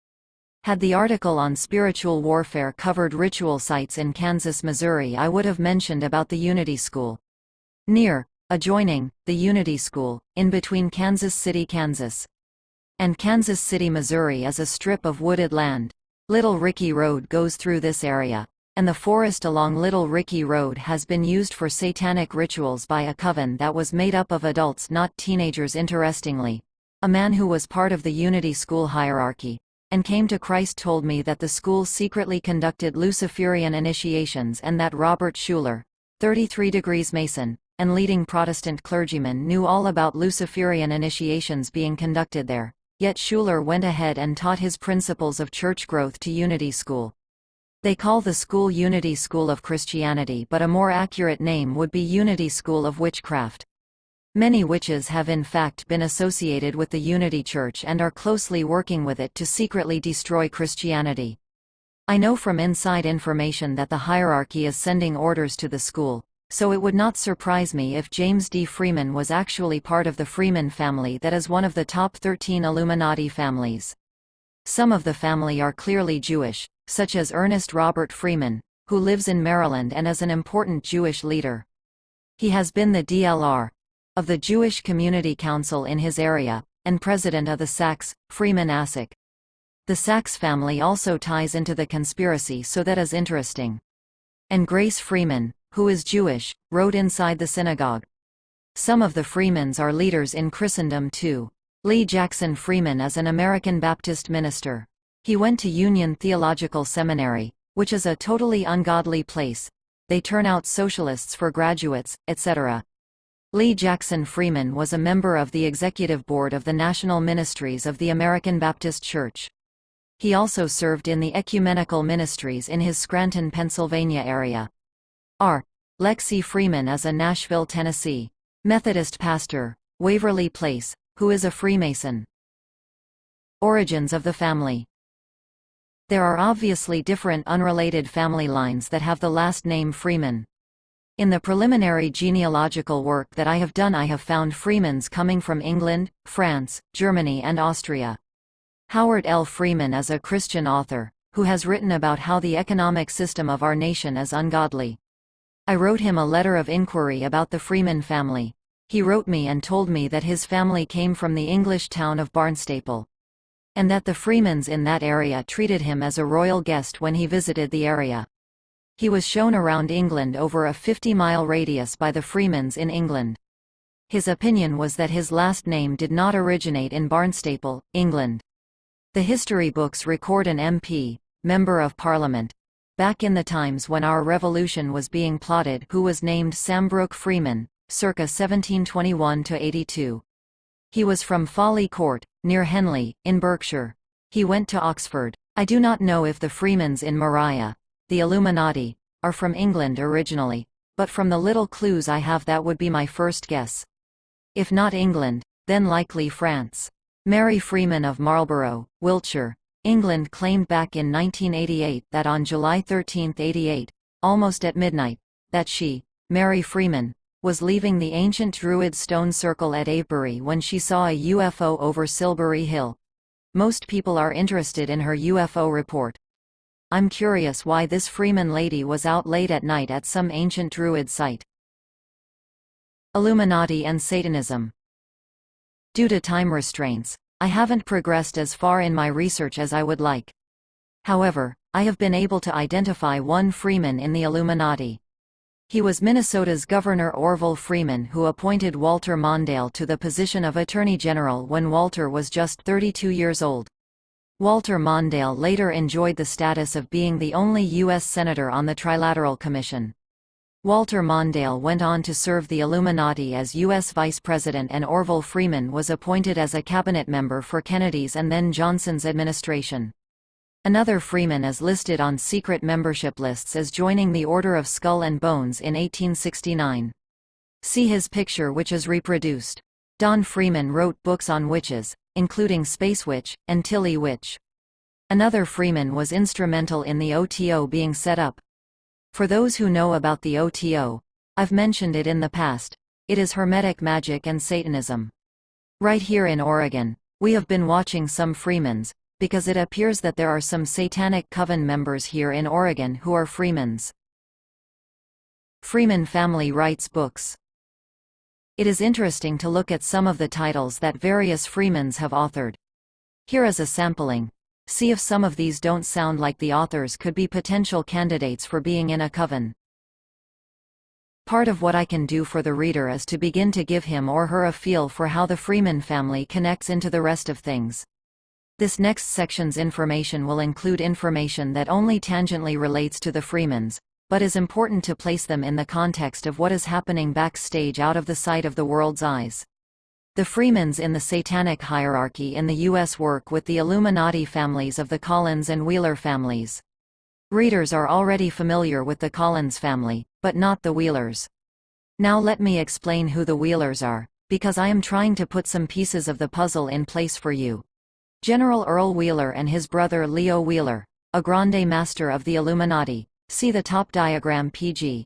Had the article on spiritual warfare covered ritual sites in Kansas, Missouri, I would have mentioned about the Unity School. Near, adjoining, the Unity School, in between Kansas City, Kansas, and Kansas City, Missouri is a strip of wooded land. Little Ricky Road goes through this area, and the forest along Little Ricky Road has been used for satanic rituals by a coven that was made up of adults, not teenagers. Interestingly, a man who was part of the Unity School hierarchy and came to Christ told me that the school secretly conducted Luciferian initiations and that Robert Schuller, 33 degrees Mason, and leading Protestant clergyman knew all about Luciferian initiations being conducted there. Yet Schuller went ahead and taught his principles of church growth to Unity School. They call the school Unity School of Christianity, but a more accurate name would be Unity School of Witchcraft. Many witches have in fact been associated with the Unity Church and are closely working with it to secretly destroy Christianity. I know from inside information that the hierarchy is sending orders to the school, so it would not surprise me if James D. Freeman was actually part of the Freeman family that is one of the top 13 Illuminati families. Some of the family are clearly Jewish, such as Ernest Robert Freeman, who lives in Maryland and is an important Jewish leader. He has been the DLR of the Jewish Community Council in his area, and president of the Sachs, Freeman ASIC. The Sachs family also ties into the conspiracy, so that is interesting. And Grace Freeman, who is Jewish, wrote inside the synagogue. Some of the Freemans are leaders in Christendom too. Lee Jackson Freeman is an American Baptist minister. He went to Union Theological Seminary, which is a totally ungodly place. They turn out socialists for graduates, etc. Lee Jackson Freeman was a member of the executive board of the National Ministries of the American Baptist Church. He also served in the ecumenical ministries in his Scranton, Pennsylvania area. R. Lexi Freeman is a Nashville, Tennessee Methodist pastor, Waverly Place, who is a Freemason. Origins of the family. There are obviously different unrelated family lines that have the last name Freeman. In the preliminary genealogical work that I have done, I have found Freemans coming from England, France, Germany and Austria. Howard L. Freeman is a Christian author, who has written about how the economic system of our nation is ungodly. I wrote him a letter of inquiry about the Freeman family. He wrote me and told me that his family came from the English town of Barnstaple, and that the Freemans in that area treated him as a royal guest when he visited the area. He was shown around England over a 50-mile radius by the Freemans in England. His opinion was that his last name did not originate in Barnstaple, England. The history books record an MP, Member of Parliament, back in the times when our revolution was being plotted, who was named Sambrook Freeman, circa 1721–82. He was from Folly Court, near Henley, in Berkshire. He went to Oxford. I do not know if the Freemans in Maria, the Illuminati, are from England originally, but from the little clues I have that would be my first guess. If not England, then likely France. Mary Freeman of Marlborough, Wiltshire, England claimed back in 1988 that on July 13, 88, almost at midnight, that she, Mary Freeman, was leaving the ancient Druid stone circle at Avebury when she saw a UFO over Silbury Hill. Most people are interested in her UFO report. I'm curious why this Freeman lady was out late at night at some ancient Druid site. Illuminati and Satanism. Due to time restraints, I haven't progressed as far in my research as I would like. However, I have been able to identify one Freeman in the Illuminati. He was Minnesota's Governor Orville Freeman, who appointed Walter Mondale to the position of Attorney General when Walter was just 32 years old. Walter Mondale later enjoyed the status of being the only U.S. Senator on the Trilateral Commission. Walter Mondale went on to serve the Illuminati as U.S. Vice President, and Orville Freeman was appointed as a cabinet member for Kennedy's and then Johnson's administration. Another Freeman is listed on secret membership lists as joining the Order of Skull and Bones in 1869. See his picture, which is reproduced. Don Freeman wrote books on witches, including Space Witch and Tilly Witch. Another Freeman was instrumental in the OTO being set up. For those who know about the OTO, I've mentioned it in the past. It is Hermetic magic and Satanism. Right here in Oregon, we have been watching some Freemans, because it appears that there are some Satanic Coven members here in Oregon who are Freemans. Freeman family writes books. It is interesting to look at some of the titles that various Freemans have authored. Here is a sampling. See if some of these don't sound like the authors could be potential candidates for being in a coven. Part of what I can do for the reader is to begin to give him or her a feel for how the Freeman family connects into the rest of things. This next section's information will include information that only tangentially relates to the Freemans, but is important to place them in the context of what is happening backstage out of the sight of the world's eyes. The Freemans in the Satanic hierarchy in the U.S. work with the Illuminati families of the Collins and Wheeler families. Readers are already familiar with the Collins family, but not the Wheelers. Now let me explain who the Wheelers are, because I am trying to put some pieces of the puzzle in place for you. General Earl Wheeler and his brother Leo Wheeler, a Grande Master of the Illuminati, see the top diagram pg.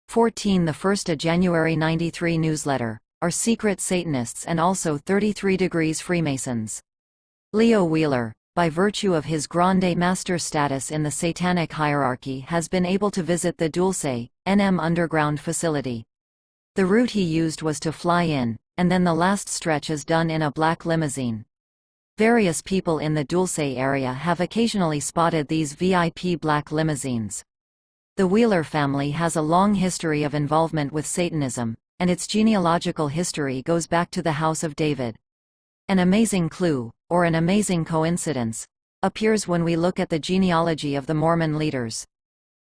14. The first January 93 newsletter, are secret Satanists and also 33 degrees Freemasons. Leo Wheeler, by virtue of his Grande Master status in the Satanic hierarchy, has been able to visit the Dulce, NM underground facility. The route he used was to fly in, and then the last stretch is done in a black limousine. Various people in the Dulce area have occasionally spotted these VIP black limousines. The Wheeler family has a long history of involvement with Satanism, and its genealogical history goes back to the House of David. An amazing clue, or an amazing coincidence, appears when we look at the genealogy of the Mormon leaders.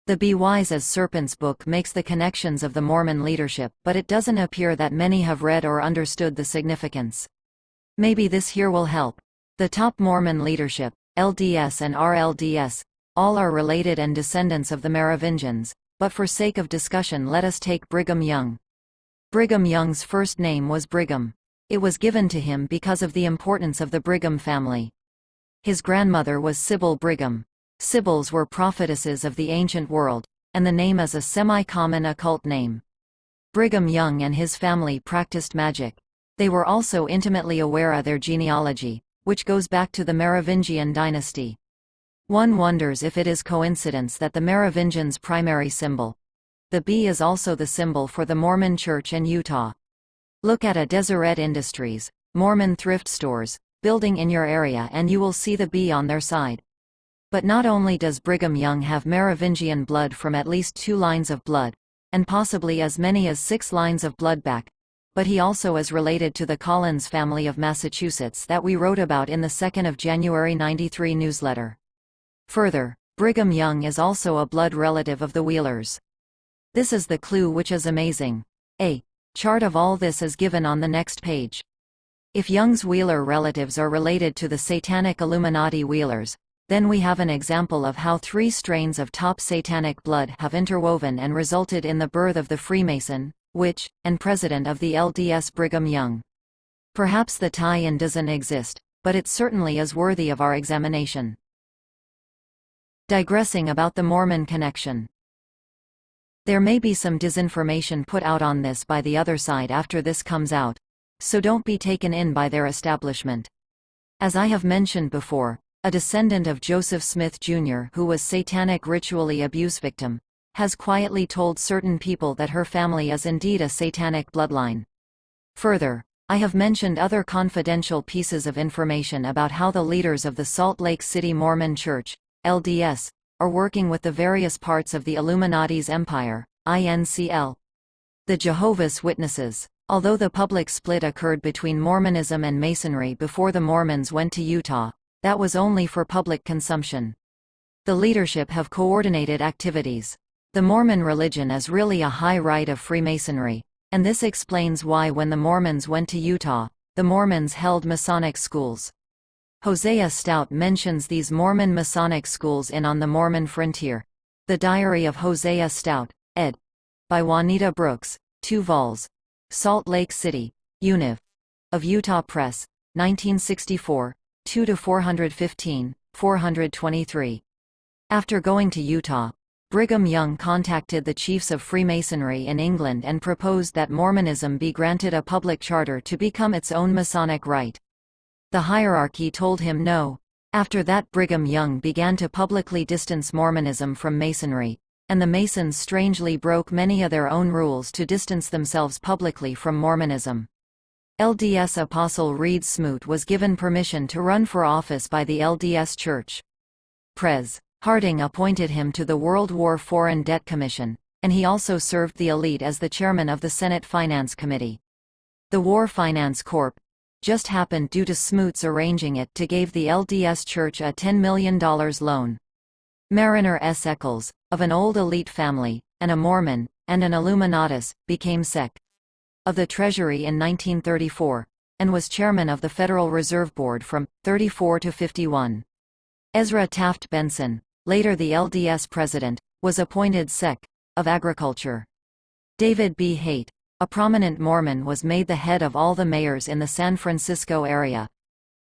The Be Wise as Serpents book makes the connections of the Mormon leadership, but it doesn't appear that many have read or understood the significance. Maybe this here will help. The top Mormon leadership, LDS and RLDS, all are related and descendants of the Merovingians, but for sake of discussion let us take Brigham Young. Brigham Young's first name was Brigham. It was given to him because of the importance of the Brigham family. His grandmother was Sybil Brigham. Sibyls were prophetesses of the ancient world, and the name is a semi-common occult name. Brigham Young and his family practiced magic. They were also intimately aware of their genealogy, which goes back to the Merovingian dynasty. One wonders if it is coincidence that the Merovingians' primary symbol, the bee, is also the symbol for the Mormon Church in Utah. Look at a Deseret Industries, Mormon thrift stores, building in your area and you will see the bee on their side. But not only does Brigham Young have Merovingian blood from at least 2 lines of blood, and possibly as many as 6 lines of blood back, but he also is related to the Collins family of Massachusetts that we wrote about in the 2nd of January 93 newsletter. Further, Brigham Young is also a blood relative of the Wheelers. This is the clue, which is amazing. A chart of all this is given on the next page. If Young's Wheeler relatives are related to the Satanic Illuminati Wheelers, then we have an example of how 3 strains of top Satanic blood have interwoven and resulted in the birth of the Freemason, witch, and president of the LDS Brigham Young. Perhaps the tie-in doesn't exist, but it certainly is worthy of our examination. Digressing about the Mormon connection. There may be some disinformation put out on this by the other side after this comes out, so don't be taken in by their establishment. As I have mentioned before, a descendant of Joseph Smith Jr., who was satanic ritually abuse victim, has quietly told certain people that her family is indeed a satanic bloodline. Further, I have mentioned other confidential pieces of information about how the leaders of the Salt Lake City Mormon Church, LDS, are working with the various parts of the Illuminati's empire, INCL. The Jehovah's Witnesses. Although the public split occurred between Mormonism and Masonry before the Mormons went to Utah, that was only for public consumption. The leadership have coordinated activities. The Mormon religion is really a high rite of Freemasonry, and this explains why when the Mormons went to Utah, the Mormons held Masonic schools. Hosea Stout mentions these Mormon Masonic schools in On the Mormon Frontier. The Diary of Hosea Stout, ed. by Juanita Brooks, 2 vols. Salt Lake City, Univ. of Utah Press, 1964, 2-415, 423. After going to Utah, Brigham Young contacted the chiefs of Freemasonry in England and proposed that Mormonism be granted a public charter to become its own Masonic rite. The hierarchy told him no. After that, Brigham Young began to publicly distance Mormonism from Masonry, and the Masons strangely broke many of their own rules to distance themselves publicly from Mormonism. LDS Apostle Reed Smoot was given permission to run for office by the LDS Church. Pres. Harding appointed him to the World War Foreign Debt Commission, and he also served the elite as the chairman of the Senate Finance Committee. The War Finance Corp. just happened due to Smoot's arranging it to give the LDS Church a $10 million loan. Mariner S. Eccles, of an old elite family, and a Mormon, and an Illuminatus, became Sec. of the Treasury in 1934, and was chairman of the Federal Reserve Board from 34 to 51. Ezra Taft Benson, later the LDS president, was appointed Sec. of Agriculture. David B. Haight, a prominent Mormon, was made the head of all the mayors in the San Francisco area.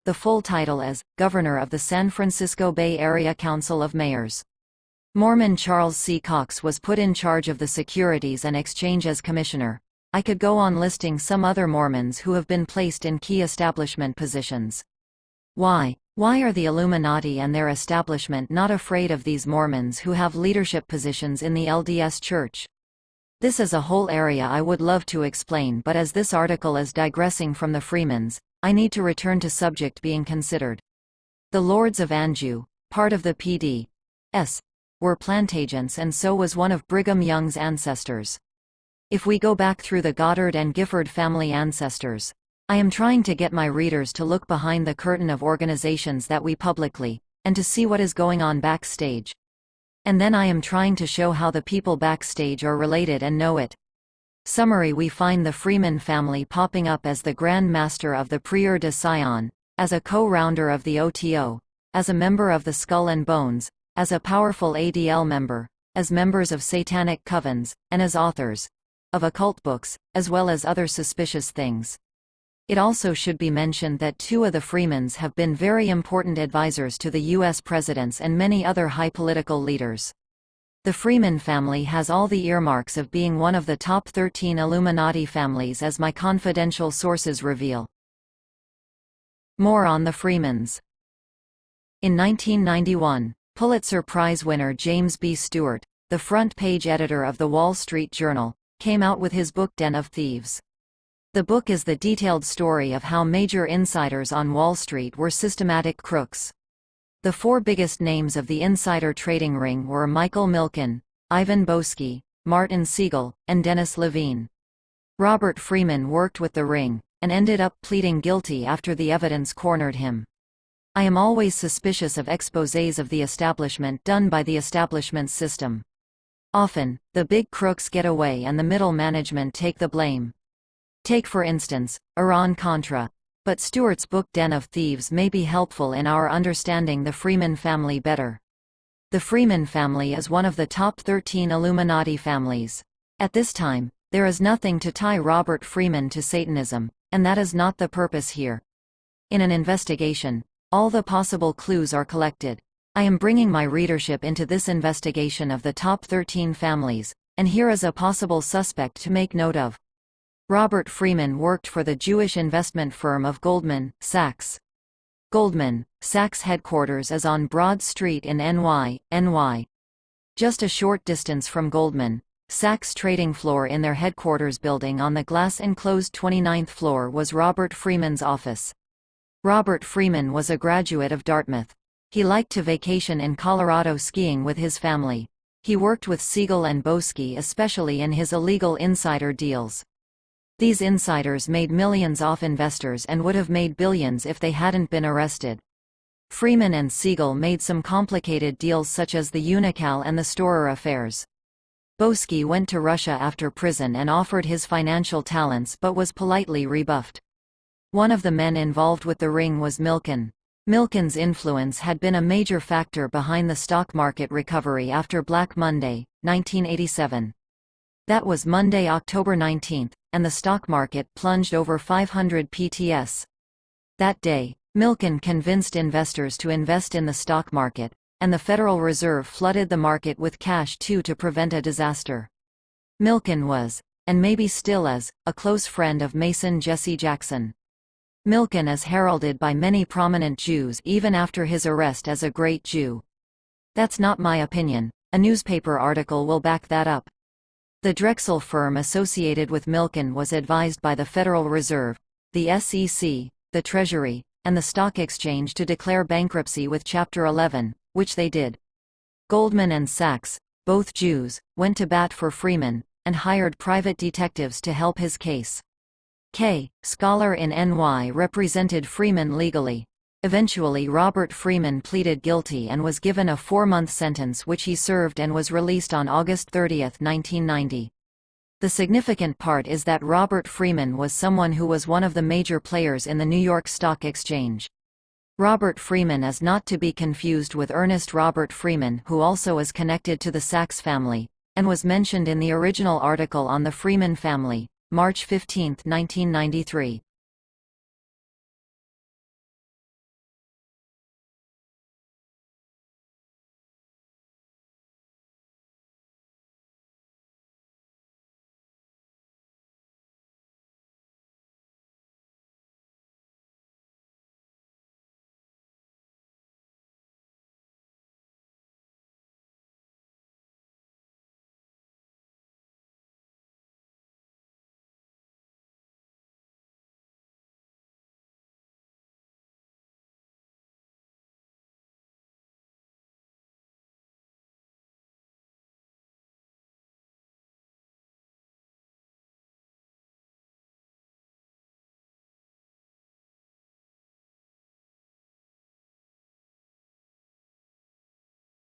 The full title is Governor of the San Francisco Bay Area Council of Mayors. Mormon Charles C. Cox was put in charge of the Securities and Exchange as commissioner. I could go on listing some other Mormons who have been placed in key establishment positions. Why? Why are the Illuminati and their establishment not afraid of these Mormons who have leadership positions in the LDS Church? This is a whole area I would love to explain, but as this article is digressing from the Freemans, I need to return to subject being considered. The Lords of Anjou, part of the P.D.S., were Plantagenets, and so was one of Brigham Young's ancestors. If we go back through the Goddard and Gifford family ancestors, I am trying to get my readers to look behind the curtain of organizations that we publicly, and to see what is going on backstage. And then I am trying to show how the people backstage are related and know it. Summary: we find the Freeman family popping up as the Grand Master of the Priory of Zion, as a co-rounder of the OTO, as a member of the Skull and Bones, as a powerful ADL member, as members of satanic covens, and as authors of occult books, as well as other suspicious things. It also should be mentioned that 2 of the Freemans have been very important advisors to the U.S. presidents and many other high political leaders. The Freeman family has all the earmarks of being one of the top 13 Illuminati families, as my confidential sources reveal. More on the Freemans. In 1991, Pulitzer Prize winner James B. Stewart, the front-page editor of the Wall Street Journal, came out with his book Den of Thieves. The book is the detailed story of how major insiders on Wall Street were systematic crooks. The 4 biggest names of the insider trading ring were Michael Milken, Ivan Boesky, Martin Siegel, and Dennis Levine. Robert Freeman worked with the ring, and ended up pleading guilty after the evidence cornered him. I am always suspicious of exposés of the establishment done by the establishment system. Often, the big crooks get away and the middle management take the blame. Take for instance, Iran-Contra. But Stewart's book Den of Thieves may be helpful in our understanding the Freeman family better. The Freeman family is one of the top 13 Illuminati families. At this time, there is nothing to tie Robert Freeman to Satanism, and that is not the purpose here. In an investigation, all the possible clues are collected. I am bringing my readership into this investigation of the top 13 families, and here is a possible suspect to make note of. Robert Freeman worked for the Jewish investment firm of Goldman Sachs. Goldman Sachs' headquarters is on Broad Street in NY. Just a short distance from Goldman Sachs' trading floor in their headquarters building on the glass-enclosed 29th floor was Robert Freeman's office. Robert Freeman was a graduate of Dartmouth. He liked to vacation in Colorado skiing with his family. He worked with Siegel and Boesky, especially in his illegal insider deals. These insiders made millions off investors and would have made billions if they hadn't been arrested. Freeman and Siegel made some complicated deals such as the Unocal and the Storer affairs. Boesky went to Russia after prison and offered his financial talents but was politely rebuffed. One of the men involved with the ring was Milken. Milken's influence had been a major factor behind the stock market recovery after Black Monday, 1987. That was Monday, October 19, and the stock market plunged over 500 PTS. That day, Milken convinced investors to invest in the stock market, and the Federal Reserve flooded the market with cash too to prevent a disaster. Milken was, and maybe still is, a close friend of Mason Jesse Jackson. Milken is heralded by many prominent Jews even after his arrest as a great Jew. That's not my opinion, a newspaper article will back that up. The Drexel firm associated with Milken was advised by the Federal Reserve, the SEC, the Treasury, and the Stock Exchange to declare bankruptcy with Chapter 11, which they did. Goldman and Sachs, both Jews, went to bat for Freeman, and hired private detectives to help his case. Scholar in NY represented Freeman legally. Eventually Robert Freeman pleaded guilty and was given a 4-month sentence which he served and was released on August 30, 1990. The significant part is that Robert Freeman was someone who was one of the major players in the New York Stock Exchange. Robert Freeman is not to be confused with Ernest Robert Freeman, who also is connected to the Sachs family, and was mentioned in the original article on the Freeman family, March 15, 1993.